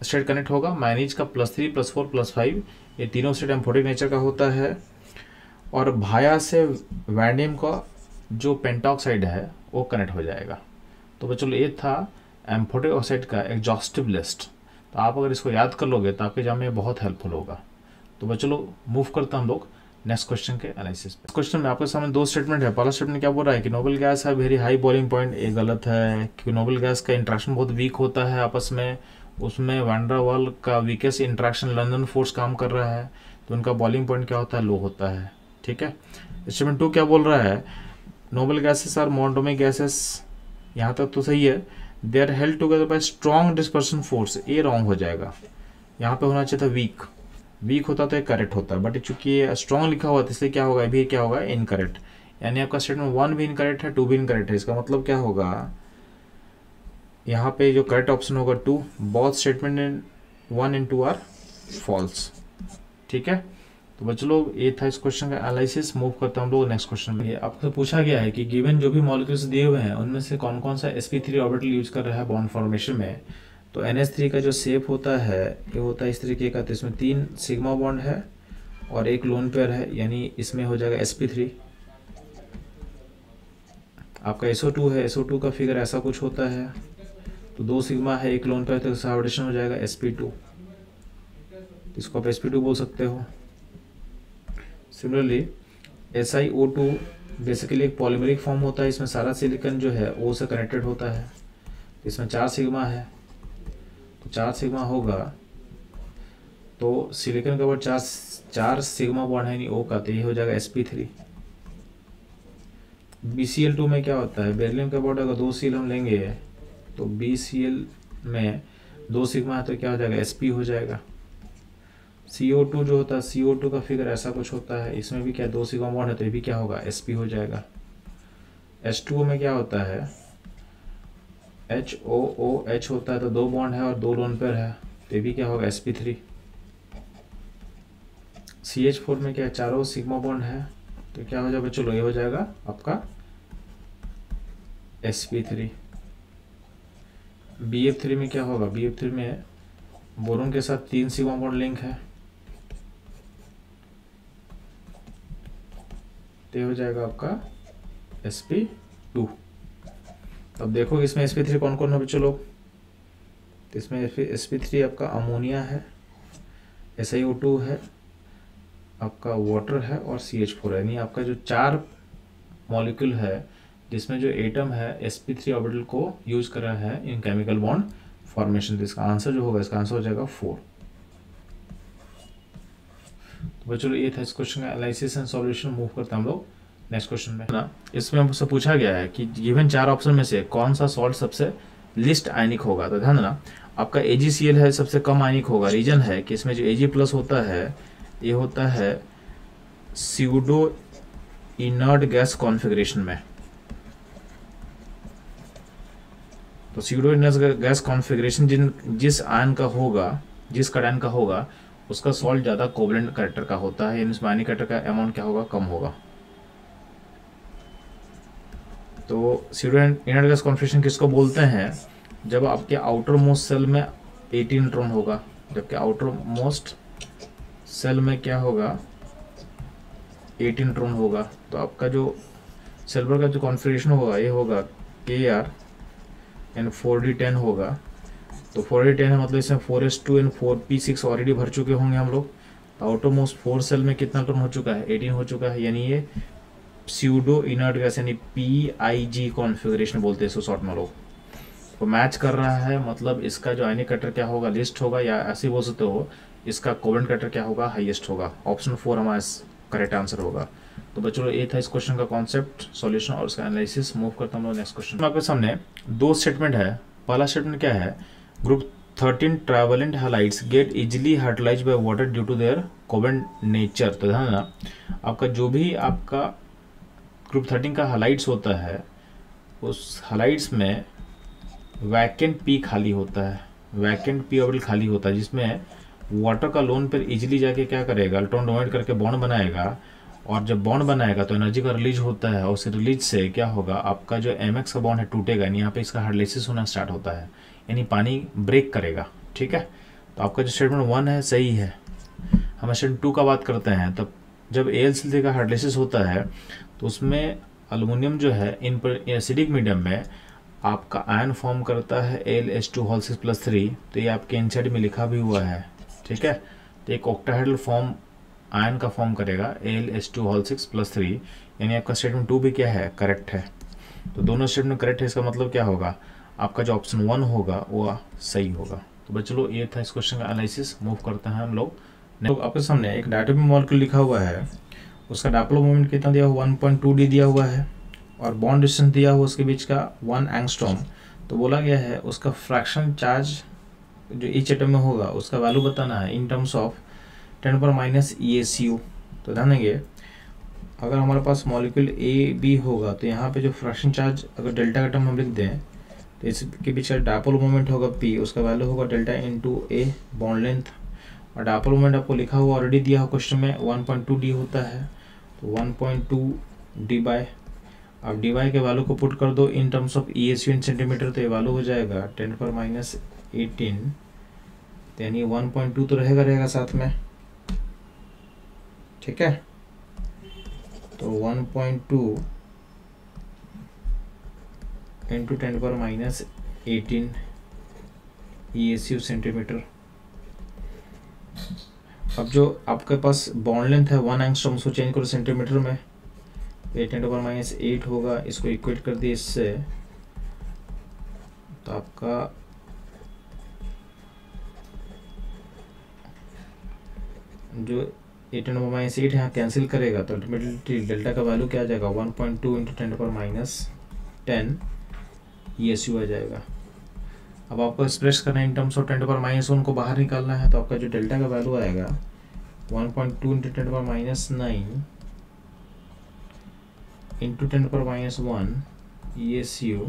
S1: स्टेट कनेक्ट होगा, मैंगनीज का +3 +4 +5 ये तीनों स्टेट एम्फोटेरिक नेचर का होता है। और भाया से वैंडियम का जो पेंटॉक्साइड है वो कनेक्ट हो जाएगा। तो बच्चों ये था एम्फोटिक ऑक्साइड का एग्जॉस्टिव लिस्ट। तो आप अगर इसको याद कर लोगे तो आपके एग्जाम में बहुत हेल्पफुल होगा। तो बच्चों मूव करते हैं हम लोग नेक्स्ट क्वेश्चन के एनालिसिस पे। क्वेश्चन में आपके सामने दो स्टेटमेंट है। पहला स्टेटमेंट क्या बोल रहा है कि नोबल गैस है वेरी हाई बॉइलिंग पॉइंट। ये गलत है क्योंकि नोबल गैस का इंट्रैक्शन बहुत वीक होता है आपस में, उसमें वैन डर वाल का वीकेस्ट इंट्रैक्शन लंदन फोर्स काम कर रहा है, तो उनका बॉइलिंग पॉइंट क्या होता है, लो होता है। ठीक है। स्टेटमेंट 2 क्या बोल रहा है, noble gases are monatomic gases. यहाँ तक तो सही है। They are held together by strong dispersion force. ये रॉन्ग हो जाएगा, यहाँ पे होना चाहिए था वीक। वीक होता तो ये करेक्ट होता, बट चूंकि ये स्ट्रॉन्ग लिखा हुआ था इसलिए क्या होगा, अभी क्या होगा, इनकरेक्ट। यानी आपका स्टेटमेंट 1 भी इनकरेक्ट है, 2 भी इनकरेक्ट है। इसका मतलब क्या होगा, यहाँ पे जो करेक्ट ऑप्शन होगा 2। Both statement 1 and 2 are false. ठीक है। तो बच्चों लोग ये था इस क्वेश्चन का एनालिसिस। मूव करते हैं हम लोग नेक्स्ट क्वेश्चन में। आपसे पूछा गया है कि गिवन जो भी मॉलिक्यूल्स दिए हुए हैं उनमें से कौन कौन सा sp3 ऑर्बिटल यूज कर रहा है बॉन्ड फॉर्मेशन में। तो NH3 का जो शेप होता है ये होता है इस तरीके का। तो इसमें 3 सिग्मा बॉन्ड है और एक लोन पेयर है, यानी इसमें हो जाएगा sp3। आपका SO2 है, SO2 का फिगर ऐसा कुछ होता है। तो 2 सिग्मा है, एक लोन पेयर, तो इसका हाइब्रिडेशन हो जाएगा sp2। इसको आप sp2 बोल सकते हो। सिमिलरली SiO2 बेसिकली एक पॉलीमरिक फॉर्म होता है। इसमें सारा सिलिकॉन जो है O से कनेक्टेड होता है। इसमें 4 सिग्मा है, तो 4 सिग्मा होगा तो सिलिकॉन का ऊपर 4 सिग्मा बॉन्ड है, नहीं O का, तो ये हो जाएगा sp3। BCl2 में क्या होता है, बेरिलियम का बॉन्ड अगर 2 सील हम लेंगे तो BCl में 2 सिग्मा है तो क्या हो जाएगा, sp हो जाएगा। CO2 जो होता है, CO2 का फिगर ऐसा कुछ होता है। इसमें भी क्या 2 सिग्मा बॉन्ड है तो ये भी क्या होगा, sp हो जाएगा। H2O में क्या होता है, HOOH होता है, तो 2 बॉन्ड है और 2 लोन पेयर है, तो ये भी क्या होगा, sp3। CH4 में क्या 4 सिग्मा बॉन्ड है, तो क्या हो जाएगा, चलो ये हो जाएगा आपका sp3। BF3 में क्या होगा, BF3 में बोरोन के साथ 3 सिग्मा बॉन्ड लिंक है, तो हो जाएगा आपका sp2। अब देखो इसमें sp3 कौन कौन है चलो। तो इसमें sp3 आपका अमोनिया है, SiO2 है, आपका वाटर है और CH4 है। यानी आपका जो 4 मॉलिक्यूल है जिसमें जो एटम है sp3 ऑर्बिटल को यूज कर रहा है इन केमिकल बॉन्ड फॉर्मेशन। तो इसका आंसर जो होगा, इसका आंसर हो जाएगा 4। तो बच्चों ये था इस क्वेश्चन का एनालिसिस एंड सॉल्यूशन। मूव करते हैं हम लोग नेक्स्ट क्वेश्चन में ना। इसमें हमसे पूछा गया है कि गिवन 4 ऑप्शन में से कौन सा सॉल्ट सबसे लिस्ट आयनिक होगा। तो ध्यान देना, आपका AgCl है सबसे कम आयनिक होगा। रीजन है कि इसमें जो Ag+ होता है ये होता है स्यूडो इनर्ट गैस कॉन्फ़िगरेशन में। तो स्यूडो इनर्ट गैस कॉन्फ़िगरेशन जिस आयन का होगा, जिस कैटायन का होगा, उसका सॉल्ट ज़्यादा कोवलेंट कैरेक्टर का होता है, यानी उसमें आयनिक कैरेक्टर का अमाउंट क्या होगा, कम होगा। तो स्यूडो इनर्ट गैस कॉन्फ़िगरेशन किसको बोलते हैं, जब आपके आउटर मोस्ट सेल में 18 न्यूट्रॉन होगा, जबकि आउटर मोस्ट सेल में क्या होगा, 18 न्यूट्रॉन होगा। तो आपका जो सिल्वर का जो कॉन्फ़िगरेशन होगा ये होगा Kr एंड 4d10 होगा। तो 4d10 है मतलब इसमें 4s2 एंड 4p6 ऑलरेडी भर चुके होंगे हम लोग। आउटर मोस्ट 4 सेल में कितना टर्न हो चुका है, 18 हो चुका है। यानी ये स्यूडो इनर्ट गैस यानी PIG कॉन्फ़िगरेशन बोलते हैं इसको शॉर्ट में लोग। तो मैच कर रहा है, मतलब इसका जो आयनिक कैरेक्टर क्या होगा, लिस्ट होगा, या ऐसे बोल सकते हो इसका कोवेलेंट कैरेक्टर क्या होगा, हाईएस्ट होगा। ऑप्शन 4 हमारा करेक्ट आंसर होगा। तो बच्चों ये था इस क्वेश्चन का कॉन्सेप्ट, सॉल्यूशन और उसका एनालिसिस। मूव करता हूँ नेक्स्ट क्वेश्चन। आपके सामने 2 स्टेटमेंट है। पहला स्टेटमेंट क्या है, group 13 trivalent halides get easily hydrolysed by water due to their covalent nature. तो ध्यान देना, आपका जो भी आपका ग्रुप 13 का हैलाइड्स होता है उस हैलाइड्स में वैकेंट p खाली होता है, वैकेंट p ऑर्बिटल खाली होता है, जिसमें वाटर का लोन पर इजीली जाके क्या करेगा, इलेक्ट्रॉन डोनेट करके बॉन्ड बनाएगा, और जब बॉन्ड बनाएगा तो एनर्जी का रिलीज होता है, और उस रिलीज से क्या होगा, आपका जो mx का बॉन्ड है टूटेगा, यानी यहाँ पे इसका हाइड्रोलाइसिस होना स्टार्ट होता है, यानी पानी ब्रेक करेगा। ठीक है। तो आपका जो स्टेटमेंट 1 है सही है। हम स्टेटमेंट 2 का बात करते हैं। तो जब AlCl3 का हाइड्रोलिसिस होता है तो उसमें एल्युमिनियम जो है इन पर एसिडिक मीडियम में आपका आयन फॉर्म करता है Al2+6+3। तो ये आपके एनसीईआरटी में लिखा भी हुआ है, ठीक है। तो एक ऑक्टाहेड्रल फॉर्म आयन का फॉर्म करेगा Al2+6+3, यानी आपका स्टेटमेंट 2 भी क्या है, करेक्ट है। तो दोनों स्टेटमेंट करेक्ट है, इसका मतलब क्या होगा, आपका जो ऑप्शन 1 होगा वो सही होगा। तो बस चलो ये था इस क्वेश्चन का एनालिसिस। मूव करते हैं हम लोग। आपके सामने एक डायटोमिक मॉलिक्यूल लिखा हुआ है, उसका डायपोल मोमेंट कितना दिया हुआ, 1.2d दिया हुआ है, और बॉन्ड डिस्टेंस दिया हुआ उसके बीच का 1 एंगस्ट्रॉम। तो बोला गया है उसका फ्रैक्शन चार्ज जो ईच एटम में होगा उसका वैल्यू बताना है इन टर्म्स ऑफ 10⁻³ ESU। तो ध्यान देंगे, अगर हमारे पास मॉलिक्यूल AB होगा तो यहाँ पे जो फ्रैक्शन चार्ज अगर डेल्टा का टर्म हम लिख दें तो इसके बीच का डायपोल मोमेंट होगा P, उसका वैल्यू होगा delta into A bond length, और डायपोल मोमेंट आपको लिखा हुआ ऑलरेडी दिया हुआ क्वेश्चन में 1.2d होता है। तो 1.2d बाय, अब dy के वैल्यू को पुट कर दो in terms of ESU in centimetre, तो ये वैल्यू हो जाएगा 10⁻18, यानी 1.2 तो रहेगा साथ में, ठीक है। तो 1.2 इंटू 10⁻18 ESU सेंटीमीटर। अब जो आपके पास बॉन्ड लेंथ है 1 एंगस्ट्रॉम, उसको चेंज करो सेंटीमीटर में, 10⁻8 होगा। इसको इक्वेट कर दिए इससे, तो आपका जो 10⁻8 यहाँ कैंसिल करेगा तो अल्टीमेटली डेल्टा का वैल्यू क्या आ जाएगा, 1.2 इंटू 10⁻10 ESU आ जाएगा। अब आपको एक्सप्रेस करना है इन टर्म्स ऑफ 10⁻1 को बाहर निकालना है, तो आपका जो डेल्टा का वैल्यू आएगा 1.2 इंटू 10⁻9 इंटू 10⁻1 ESU,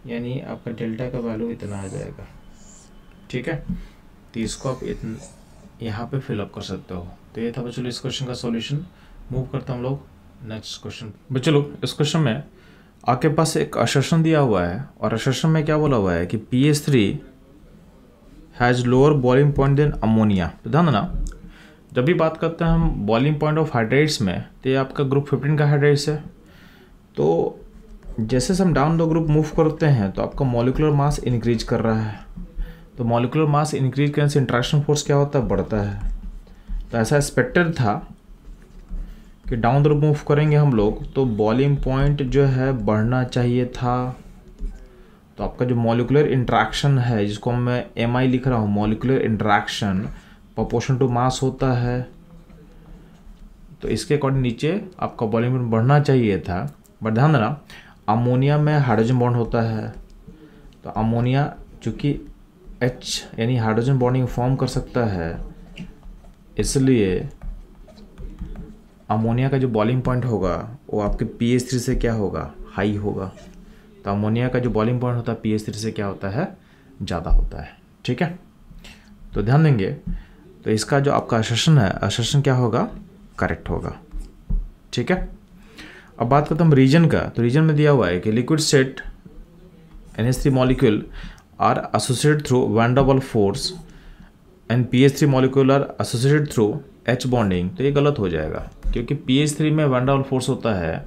S1: यानी आपका डेल्टा का वैल्यू इतना आ जाएगा, ठीक है। तो इसको आप यहाँ पे फिलअप कर सकते हो। तो ये था बच्चों इस क्वेश्चन का सॉल्यूशन। मूव करते हम लोग नेक्स्ट क्वेश्चन। बच्चों इस क्वेश्चन में आपके पास एक असर्शन दिया हुआ है, और असर्शन में क्या बोला हुआ है कि PH3 has lower boiling point than ammonia. तो ध्यान देना, जब भी बात करते हैं हम बॉइलिंग पॉइंट ऑफ हाइड्रेट्स में, तो ये आपका ग्रुप 15 का हाइड्रेट्स है। तो जैसे हम डाउन द ग्रुप मूव करते हैं तो आपका मॉलिक्यूलर मास इंक्रीज कर रहा है। तो मॉलिक्यूलर मास इंक्रीज करने से इंट्रैक्शन फोर्स क्या होता है, बढ़ता है। तो ऐसा एक्सपेक्टेड था कि डाउन द ग्रुप मूव करेंगे हम लोग तो बॉइलिंग पॉइंट जो है बढ़ना चाहिए था। तो आपका जो मॉलिक्यूलर इंट्रैक्शन है, जिसको मैं MI लिख रहा हूँ, molecular interaction proportion to mass होता है। तो इसके अकॉर्डिंग नीचे आपका बॉइलिंग पॉइंट बढ़ना चाहिए था। बट ध्यान देना, अमोनिया में हाइड्रोजन बॉन्ड होता है, तो अमोनिया चूँकि H यानी हाइड्रोजन बॉन्डिंग फॉर्म कर सकता है, इसलिए अमोनिया का जो बॉइलिंग पॉइंट होगा वो आपके PH3 से क्या होगा, हाई होगा। तो अमोनिया का जो बॉइलिंग पॉइंट होता है PH3 से क्या होता है, ज़्यादा होता है, ठीक है। तो ध्यान देंगे, तो इसका जो आपका असर्शन है, असर्शन क्या होगा, करेक्ट होगा, ठीक है। अब बात करते हैं रीजन का। तो रीजन में दिया हुआ है कि liquid state NH3 molecule are associated through van der Waals force and PH3 molecule are associated through H bonding. तो ये गलत हो जाएगा, क्योंकि PH3 में वैन डर वाल्स फोर्स होता है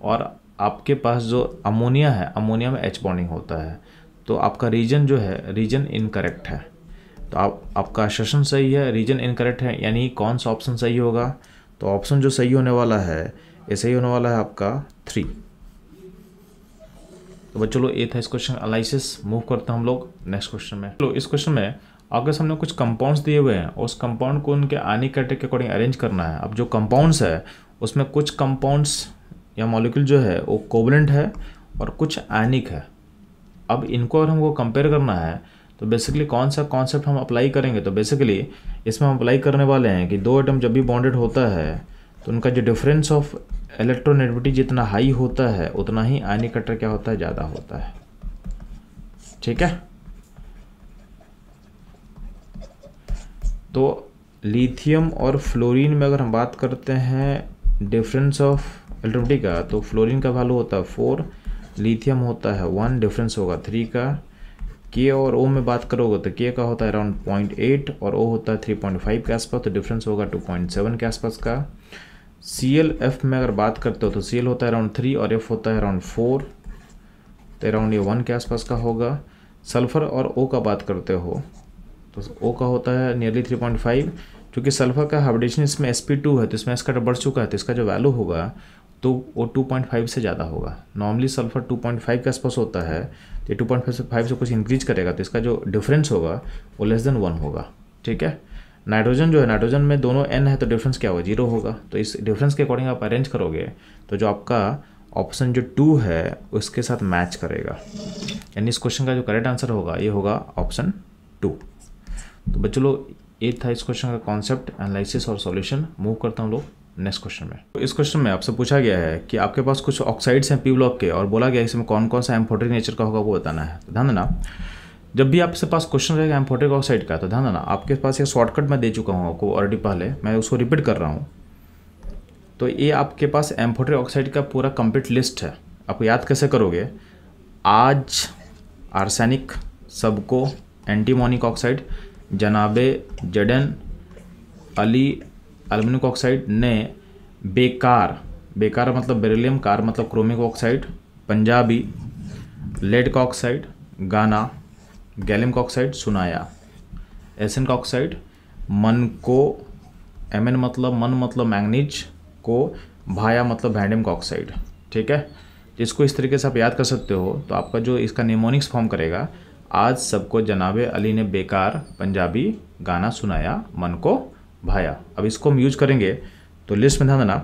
S1: और आपके पास जो अमोनिया है, अमोनिया में H बॉन्डिंग होता है। तो आपका रीजन जो है, रीजन इनकरेक्ट है। तो आपका असर्शन सही है, रीजन इनकरेक्ट है, यानी कौन सा ऑप्शन सही होगा। तो ऑप्शन जो सही होने वाला है, ये सही होने वाला है आपका 3। तो बस चलो ये था इस क्वेश्चन एनालिसिस। मूव करते हैं हम लोग नेक्स्ट क्वेश्चन में। चलो इस क्वेश्चन में आगे सामने कुछ कंपाउंड्स दिए हुए हैं, उस कंपाउंड को उनके आयनिक कैटेगरी के अकॉर्डिंग अरेंज करना है। अब जो कंपाउंड्स है उसमें कुछ कंपाउंड्स या मॉलिक्यूल जो है वो कोवलेंट है और कुछ आयनिक है। अब इनको अगर हमको कंपेयर करना है तो बेसिकली कौन सा कॉन्सेप्ट हम अप्लाई करेंगे। तो बेसिकली इसमें हम अप्लाई करने वाले हैं कि दो एटम जब भी बॉन्डेड होता है तो उनका जो डिफरेंस ऑफ इलेक्ट्रोनेगेटिविटी जितना हाई होता है उतना ही आयनिक कैटेगरी क्या होता है, ज़्यादा होता है, ठीक है। तो लिथियम और फ्लोरीन में अगर हम बात करते हैं डिफरेंस ऑफ इलेक्ट्रोनेगेटिविटी का, तो फ्लोरीन का वैल्यू होता है 4, लिथियम होता है 1, डिफरेंस होगा 3 का। के और ओ में बात करोगे तो के का होता है अराउंड 0.8 और ओ होता है 3.5 के आसपास, तो डिफरेंस होगा 2.7 के आसपास का। ClF में अगर बात करते हो तो Cl होता है अराउंड 3 और F होता है अराउंड 4, तो अराउंड ये 1 के आसपास का होगा। सल्फ़र और O का बात करते हो तो O का होता है नियरली 3.5, क्योंकि सल्फ़र का हाइब्रिडेशन इसमें sp2 है तो इसमें इसका बढ़ चुका है, तो इसका जो वैल्यू होगा तो वो 2.5 से ज़्यादा होगा। नॉर्मली सल्फ़र 2.5 के आसपास होता है, तो ये 2.5 से कुछ इंक्रीज करेगा तो इसका जो डिफरेंस होगा वो लेस देन 1 होगा। ठीक है। नाइट्रोजन जो है, नाइट्रोजन में दोनों N है तो डिफरेंस क्या होगा, 0 होगा। तो इस डिफरेंस के अकॉर्डिंग आप अरेंज करोगे तो जो आपका ऑप्शन जो 2 है उसके साथ मैच करेगा, यानी इस क्वेश्चन का जो करेक्ट आंसर होगा ये होगा ऑप्शन 2। तो बच्चों लोग ये था इस क्वेश्चन का कॉन्सेप्ट, एनालिसिस और सॉल्यूशन। मूव करता हूँ लोग नेक्स्ट क्वेश्चन में। तो इस क्वेश्चन में आपसे पूछा गया है कि आपके पास कुछ ऑक्साइड्स हैं P ब्लॉक के और बोला गया है इसमें कौन कौन सा एम्फोटेरिक नेचर का होगा वो बताना है। तो ध्यान देना, जब भी आपके पास क्वेश्चन रहेगा एम्फोटेरिक ऑक्साइड का तो ध्यान देना आपके पास एक शॉर्टकट मैं दे चुका हूँ आपको ऑलरेडी पहले, मैं उसको रिपीट कर रहा हूँ। तो ये आपके पास एम्फोटेरिक ऑक्साइड का पूरा कंप्लीट लिस्ट है। आपको याद कैसे करोगे, आज आर्सेनिक, सबको, एंटीमोनिक ऑक्साइड, जनाबे, जडन, अली, एल्युमिनियम ऑक्साइड ने, बेकार, बेकार मतलब बेरिलियम, कार मतलब क्रोमिक ऑक्साइड, पंजाबी, लेड का ऑक्साइड, गाना, गैलियम का ऑक्साइड, सुनाया, एसन का ऑक्साइड, मन को, Mn मतलब मन मतलब मैंगनीज को, भाया मतलब वैंडियम का ऑक्साइड। ठीक है, जिसको इस तरीके से आप याद कर सकते हो। तो आपका जो इसका निमोनिक्स फॉर्म करेगा, आज सबको जनाबे अली ने बेकार, पंजाबी, गाना सुनाया, मन को भाया। अब इसको हम यूज करेंगे तो लिस्ट में ध्यान देना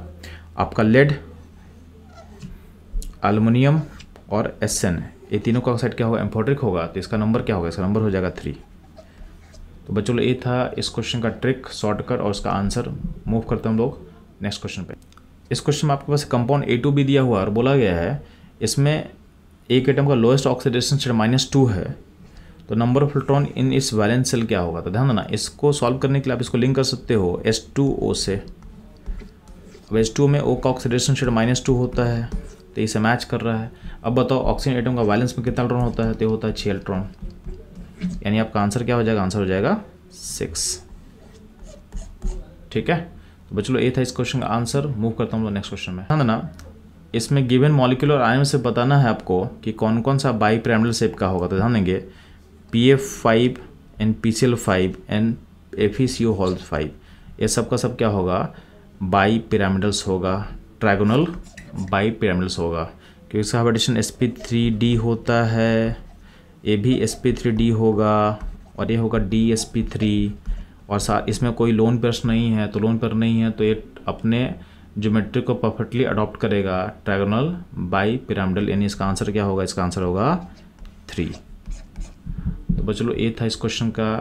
S1: आपका लेड, एल्युमिनियम और Sn, ये तीनों का ऑक्साइड क्या होगा, एम्फोटेरिक होगा। तो इसका नंबर क्या होगा, इसका नंबर हो जाएगा 3। तो बच्चों ये था इस क्वेश्चन का ट्रिक, शॉर्टकट और उसका आंसर। मूव करते हैं हम लोग नेक्स्ट क्वेश्चन पे। इस क्वेश्चन में आपके पास कंपाउंड A2 भी दिया हुआ और बोला गया है इसमें एक एटम का लोएस्ट ऑक्सीडेशन स्टेट -2 है, तो नंबर ऑफ इलेक्ट्रॉन इन इस वैलेंस शेल क्या होगा। तो ध्यान देना, इसको सॉल्व करने के लिए आप इसको लिंक कर सकते हो H2O से। अब H2O में O का ऑक्सीडेशन स्टेट -2 होता है तो इसे मैच कर रहा है। अब बताओ ऑक्सीजन एटम का वैलेंस में कितना इलेक्ट्रॉन होता है, तो होता है 6 इलेक्ट्रॉन, यानी आपका आंसर क्या हो जाएगा, आंसर हो जाएगा 6। ठीक है, तो बच्चों ये था इस क्वेश्चन का आंसर। मूव करता हूँ नेक्स्ट क्वेश्चन में। ध्यान देना, इसमें गिवन मॉलिक्यूलर आयन से बताना है आपको कि कौन कौन सा बाई पिरामिडल शेप का होगा। तो ध्यान देंगे PF5 and PCl5 and FeCO5, ये सब का सब क्या होगा, बाई पिरामिडल्स होगा, ट्रायगोनल बाई पिरामिडल्स होगा, क्योंकि इसका हाइब्रिडेशन sp3d होता है, ये भी sp3d होगा और ये होगा DsP3, और इसमें कोई लोन पेयर्स नहीं है, तो लोन पेयर नहीं है तो ये अपने ज्योमेट्री को परफेक्टली अडॉप्ट करेगा, ट्रायगोनल बाई पिरामिडल, यानी इसका आंसर क्या होगा, इसका आंसर होगा 3। तो बच्चों ये था इस क्वेश्चन का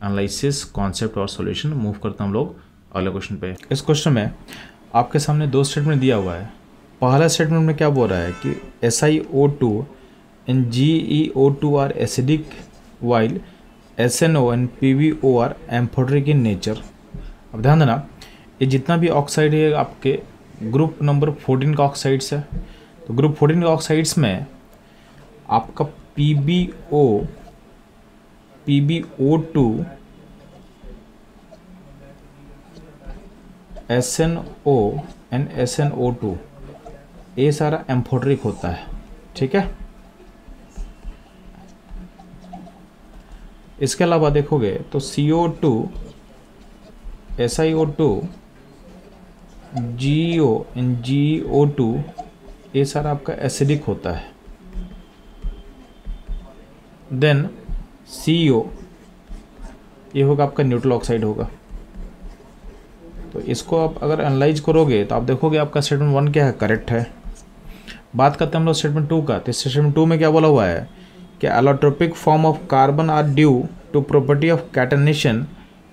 S1: एनालिसिस, कॉन्सेप्ट और सॉल्यूशन। मूव करते हैं हम लोग अगले क्वेश्चन पे। इस क्वेश्चन में आपके सामने 2 स्टेटमेंट दिया हुआ है। पहला स्टेटमेंट में क्या बोल रहा है कि SiO2 and GeO2 are acidic while SNO and PbO are amphoteric in nature. अब ध्यान देना, ये जितना भी ऑक्साइड है आपके ग्रुप नंबर 14 का ऑक्साइड्स है। तो ग्रुप 14 के ऑक्साइड्स में आपका PbO2, SNO एंड SNO2 ये सारा एम्फोटेरिक होता है। ठीक है, इसके अलावा देखोगे तो CO2, SiO2, GeO and GeO2 ये सारा आपका एसिडिक होता है। देन CO ये होगा आपका न्यूट्रल ऑक्साइड होगा। तो इसको आप अगर एनालाइज करोगे तो आप देखोगे आपका स्टेटमेंट 1 क्या है, करेक्ट है। बात करते हैं हम लोग स्टेटमेंट 2 का। तो स्टेटमेंट 2 में क्या बोला हुआ है कि allotropic form of carbon are due to property of catenation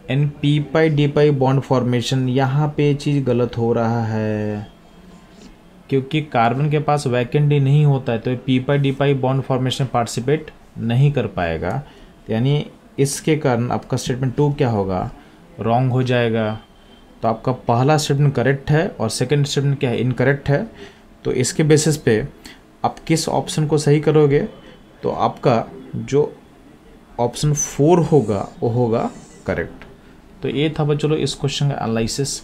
S1: and p-pi-d-pi bond formation. यहाँ पे चीज़ गलत हो रहा है, क्योंकि कार्बन के पास वैकेंट डी नहीं होता है तो p-pi-d-pi बॉन्ड फॉर्मेशन पार्टिसिपेट नहीं कर पाएगा। यानी इसके कारण आपका स्टेटमेंट 2 क्या होगा, रॉन्ग हो जाएगा। तो आपका पहला स्टेटमेंट करेक्ट है और सेकंड स्टेटमेंट क्या है, इनकरेक्ट है। तो इसके बेसिस पे आप किस ऑप्शन को सही करोगे, तो आपका जो ऑप्शन 4 होगा वो होगा करेक्ट। तो ये था बच्चों इस क्वेश्चन का एनालिसिस।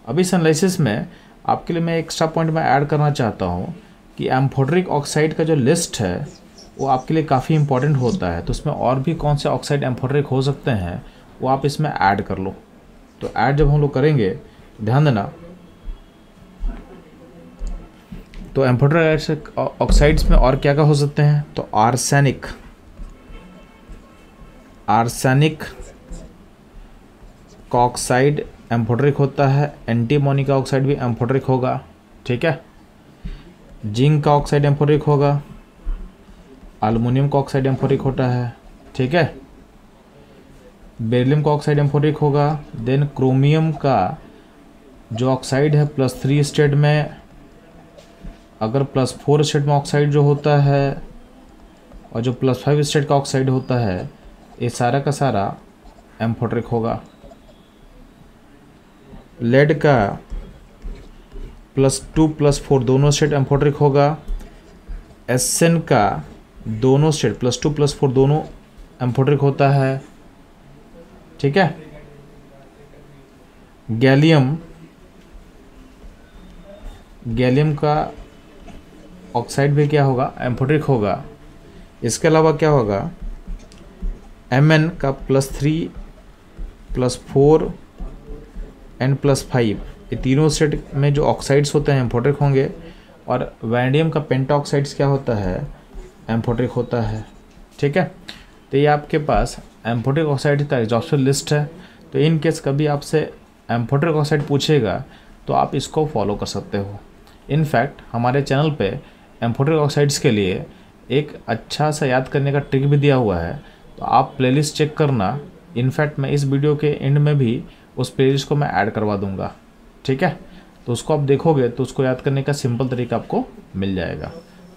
S1: अब इस एनालिसिस में आपके लिए मैं एक्स्ट्रा पॉइंट मैं ऐड करना चाहता हूँ कि एम्फोटेरिक ऑक्साइड का जो लिस्ट है वो आपके लिए काफ़ी इंपॉर्टेंट होता है। तो उसमें और भी कौन से ऑक्साइड एम्फोटेरिक हो सकते हैं वो आप इसमें ऐड कर लो। तो ऐड जब हम लोग करेंगे ध्यान देना, तो एम्फोटेरिक ऑक्साइड्स में और क्या क्या हो सकते हैं, तो आर्सेनिक का ऑक्साइड एम्फोटेरिक होता है, एंटीमोनी का ऑक्साइड भी एम्फोटेरिक होगा, ठीक है। जिंक का ऑक्साइड एम्फोटेरिक होगा, एल्युमिनियम का ऑक्साइड एम्फोटेरिक होता है, ठीक है। बेरिलियम का ऑक्साइड एम्फोटेरिक होगा। देन क्रोमियम का जो ऑक्साइड है +3 स्टेट में, अगर +4 स्टेट में ऑक्साइड जो होता है और जो +5 स्टेट का ऑक्साइड होता है ये सारा का सारा एम्फोटेरिक होगा। लेड का +2 +4 दोनों स्टेट एम्फोटेरिक होगा। एसएन का दोनों स्टेट +2 +4 दोनों एम्फोटेरिक होता है, ठीक है। गैलियम का ऑक्साइड भी क्या होगा, एम्फोटेरिक होगा। इसके अलावा क्या होगा, Mn का +3 +4 एंड +5 ये तीनों स्टेट में जो ऑक्साइड्स होते हैं एम्फोटेरिक होंगे। और वैंडियम का पेंटाऑक्साइड्स क्या होता है, एम्फोटेरिक होता है, ठीक है। तो ये आपके पास एम्फोटेरिक ऑक्साइड का एग्जॉस्टिव लिस्ट है। तो इन केस कभी आपसे एम्फोटेरिक ऑक्साइड पूछेगा तो आप इसको फॉलो कर सकते हो। इनफैक्ट हमारे चैनल पे एम्फोटेरिक ऑक्साइड्स के लिए एक अच्छा सा याद करने का ट्रिक भी दिया हुआ है, तो आप प्लेलिस्ट चेक करना। इनफैक्ट मैं इस वीडियो के एंड में भी उस प्लेलिस्ट को मैं ऐड करवा दूंगा, ठीक है। तो उसको आप देखोगे तो उसको याद करने का सिंपल तरीका आपको मिल जाएगा।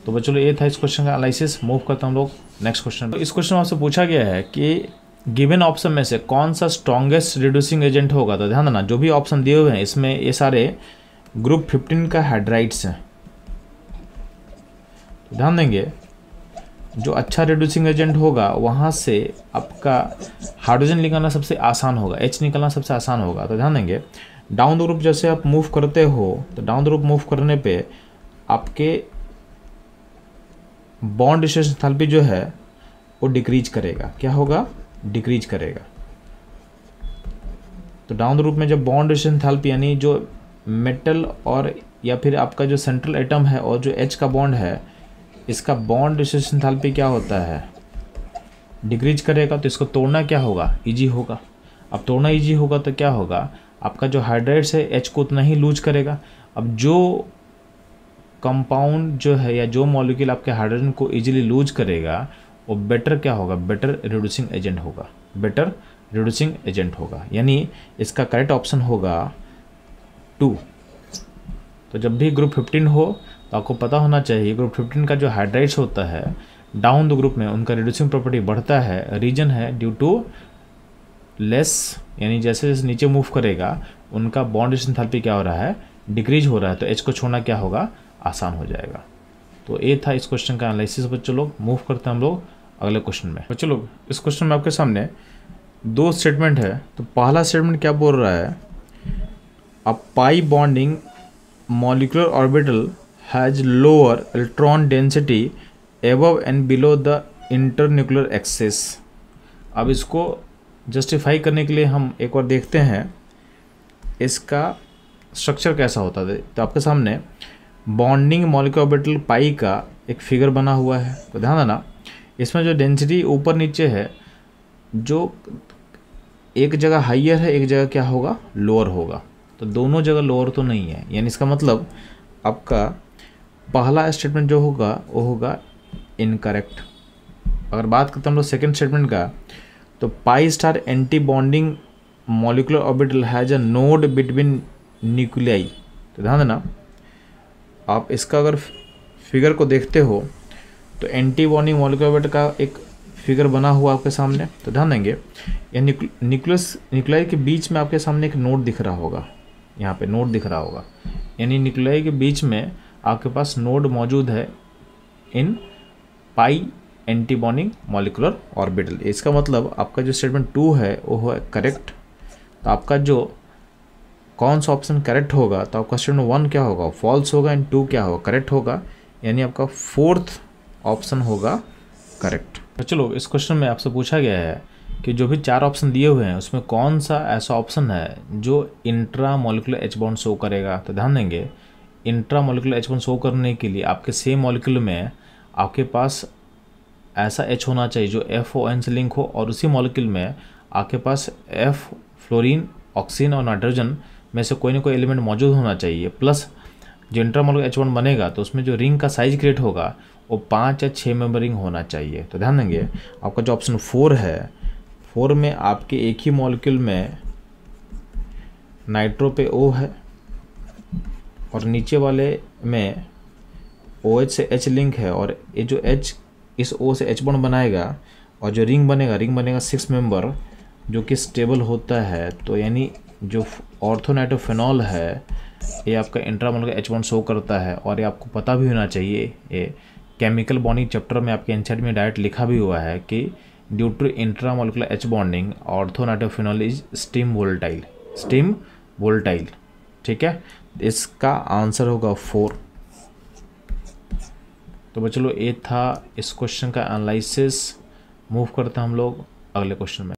S1: तो बच्चों ये था इस क्वेश्चन का एनालिसिस। मूव करते हैं हम लोग नेक्स्ट क्वेश्चन। तो इस क्वेश्चन में आपसे पूछा गया है कि गिवन ऑप्शन में से कौन सा स्ट्रॉन्गेस्ट रिड्यूसिंग एजेंट होगा। तो ध्यान देना, जो भी ऑप्शन दिए हुए हैं इसमें ये सारे ग्रुप 15 का हाइड्राइड्स हैं। तो ध्यान देंगे, जो अच्छा रिड्यूसिंग एजेंट होगा वहाँ से आपका हाइड्रोजन निकालना सबसे आसान होगा, H निकालना सबसे आसान होगा। तो ध्यान देंगे, डाउन द ग्रुप जैसे आप मूव करते हो तो डाउन द ग्रुप मूव करने पे आपके बॉन्ड डिस्टेंस एंथैल्पी जो है वो डिक्रीज करेगा। क्या होगा, डिक्रीज करेगा। तो डाउन द ग्रुप में जब बॉन्ड डिस्टेंस एंथैल्पी यानी जो मेटल और या फिर आपका जो सेंट्रल एटम है और जो H का बॉन्ड है इसका बॉन्ड डिस्टेंस एंथैल्पी क्या होता है, डिक्रीज करेगा। तो इसको तोड़ना क्या होगा, इजी होगा। अब तोड़ना इजी होगा तो क्या होगा, आपका जो हाइड्राइड्स है H को उतना ही लूज करेगा। अब जो कंपाउंड जो है या जो मॉलिक्यूल आपके हाइड्रोजन को इजीली लूज करेगा वो बेटर क्या होगा, बेटर रिड्यूसिंग एजेंट होगा, बेटर रिड्यूसिंग एजेंट होगा। यानी इसका करेक्ट ऑप्शन होगा 2। तो जब भी ग्रुप 15 हो तो आपको पता होना चाहिए ग्रुप 15 का जो हाइड्राइड्स होता है डाउन द ग्रुप में उनका रिड्यूसिंग प्रॉपर्टी बढ़ता है। रीजन है ड्यू टू लेस, यानी जैसे जैसे नीचे मूव करेगा उनका बॉन्ड डिस्टेंस एंथैल्पी क्या हो रहा है, डिक्रीज हो रहा है। तो H को छोड़ना क्या होगा, आसान हो जाएगा। तो ये था इस क्वेश्चन का एनालिसिस। बच्चों लोग मूव करते हैं हम लोग अगले क्वेश्चन में। बच्चों लोग इस क्वेश्चन में आपके सामने 2 स्टेटमेंट है। तो पहला स्टेटमेंट क्या बोल रहा है, a pi bonding molecular orbital has lower electron density above and below the internuclear axis. अब इसको जस्टिफाई करने के लिए हम एक बार देखते हैं इसका स्ट्रक्चर कैसा होता है। तो आपके सामने बॉन्डिंग मॉलिक्यूलर ऑर्बिटल पाई का एक फिगर बना हुआ है। तो ध्यान देना, इसमें जो डेंसिटी ऊपर नीचे है, जो एक जगह हाइयर है एक जगह क्या होगा, लोअर होगा। तो दोनों जगह लोअर तो नहीं है, यानी इसका मतलब आपका पहला स्टेटमेंट जो होगा वो होगा इनकरेक्ट। अगर बात करते हैं हम लोग सेकेंड स्टेटमेंट का, तो pi star anti bonding molecular orbital has a node between nuclei. तो ध्यान देना, आप इसका अगर फिगर को देखते हो तो एंटी बॉन्डिंग मॉलिक्यूलर ऑर्बिटल का एक फिगर बना हुआ आपके सामने। तो ध्यान देंगे, या न्यूक्लियाई के बीच में आपके सामने एक नोड दिख रहा होगा, यहाँ पे नोड दिख रहा होगा, यानी न्यूक्लियाई के बीच में आपके पास नोड मौजूद है इन पाई एंटी बॉन्डिंग मॉलिक्यूलर ऑर्बिटल। इसका मतलब आपका जो स्टेटमेंट 2 है वो है करेक्ट। तो आपका जो कौन सा ऑप्शन करेक्ट होगा, तो आपका स्टेटमेंट 1 क्या होगा, फॉल्स होगा, एंड 2 क्या होगा, करेक्ट होगा, यानी आपका 4th ऑप्शन होगा करेक्ट। तो चलो, इस क्वेश्चन में आपसे पूछा गया है कि जो भी 4 ऑप्शन दिए हुए हैं उसमें कौन सा ऐसा ऑप्शन है जो intra molecular H bond show करेगा। तो ध्यान देंगे, intra molecular H bond show करने के लिए आपके सेम मॉलिक्यूल में आपके पास ऐसा H होना चाहिए जो FON से लिंक हो, और उसी मॉलिक्यूल में आपके पास F फ्लोरीन, ऑक्सीजन और नाइट्रोजन में से कोई ना कोई एलिमेंट मौजूद होना चाहिए। प्लस जो इंट्रामोलर H1 बनेगा तो उसमें जो रिंग का साइज क्रिएट होगा वो 5 या 6 मेंबर रिंग होना चाहिए। तो ध्यान देंगे, आपका जो ऑप्शन 4 है, 4 में आपके एक ही मॉलिक्यूल में नाइट्रो पे O है और नीचे वाले में OH से H लिंक है, और ये जो H इस O से H बॉन्ड बनाएगा और जो रिंग बनेगा 6 मेंबर जो कि स्टेबल होता है। तो यानी जो ऑर्थोनाइट्रोफेनॉल है ये आपका इंट्रामोलर H बॉन्ड शो करता है, और ये आपको पता भी होना चाहिए। ये केमिकल बॉन्डिंग चैप्टर में आपके एनसीईआरटी में डायरेक्ट लिखा भी हुआ है कि due to intramolecular H bonding orthonitrophenol is steam volatile. ठीक है, इसका आंसर होगा 4। तो बच्चों, ये था इस क्वेश्चन का एनालिसिस। मूव करते हैं हम लोग अगले क्वेश्चन में।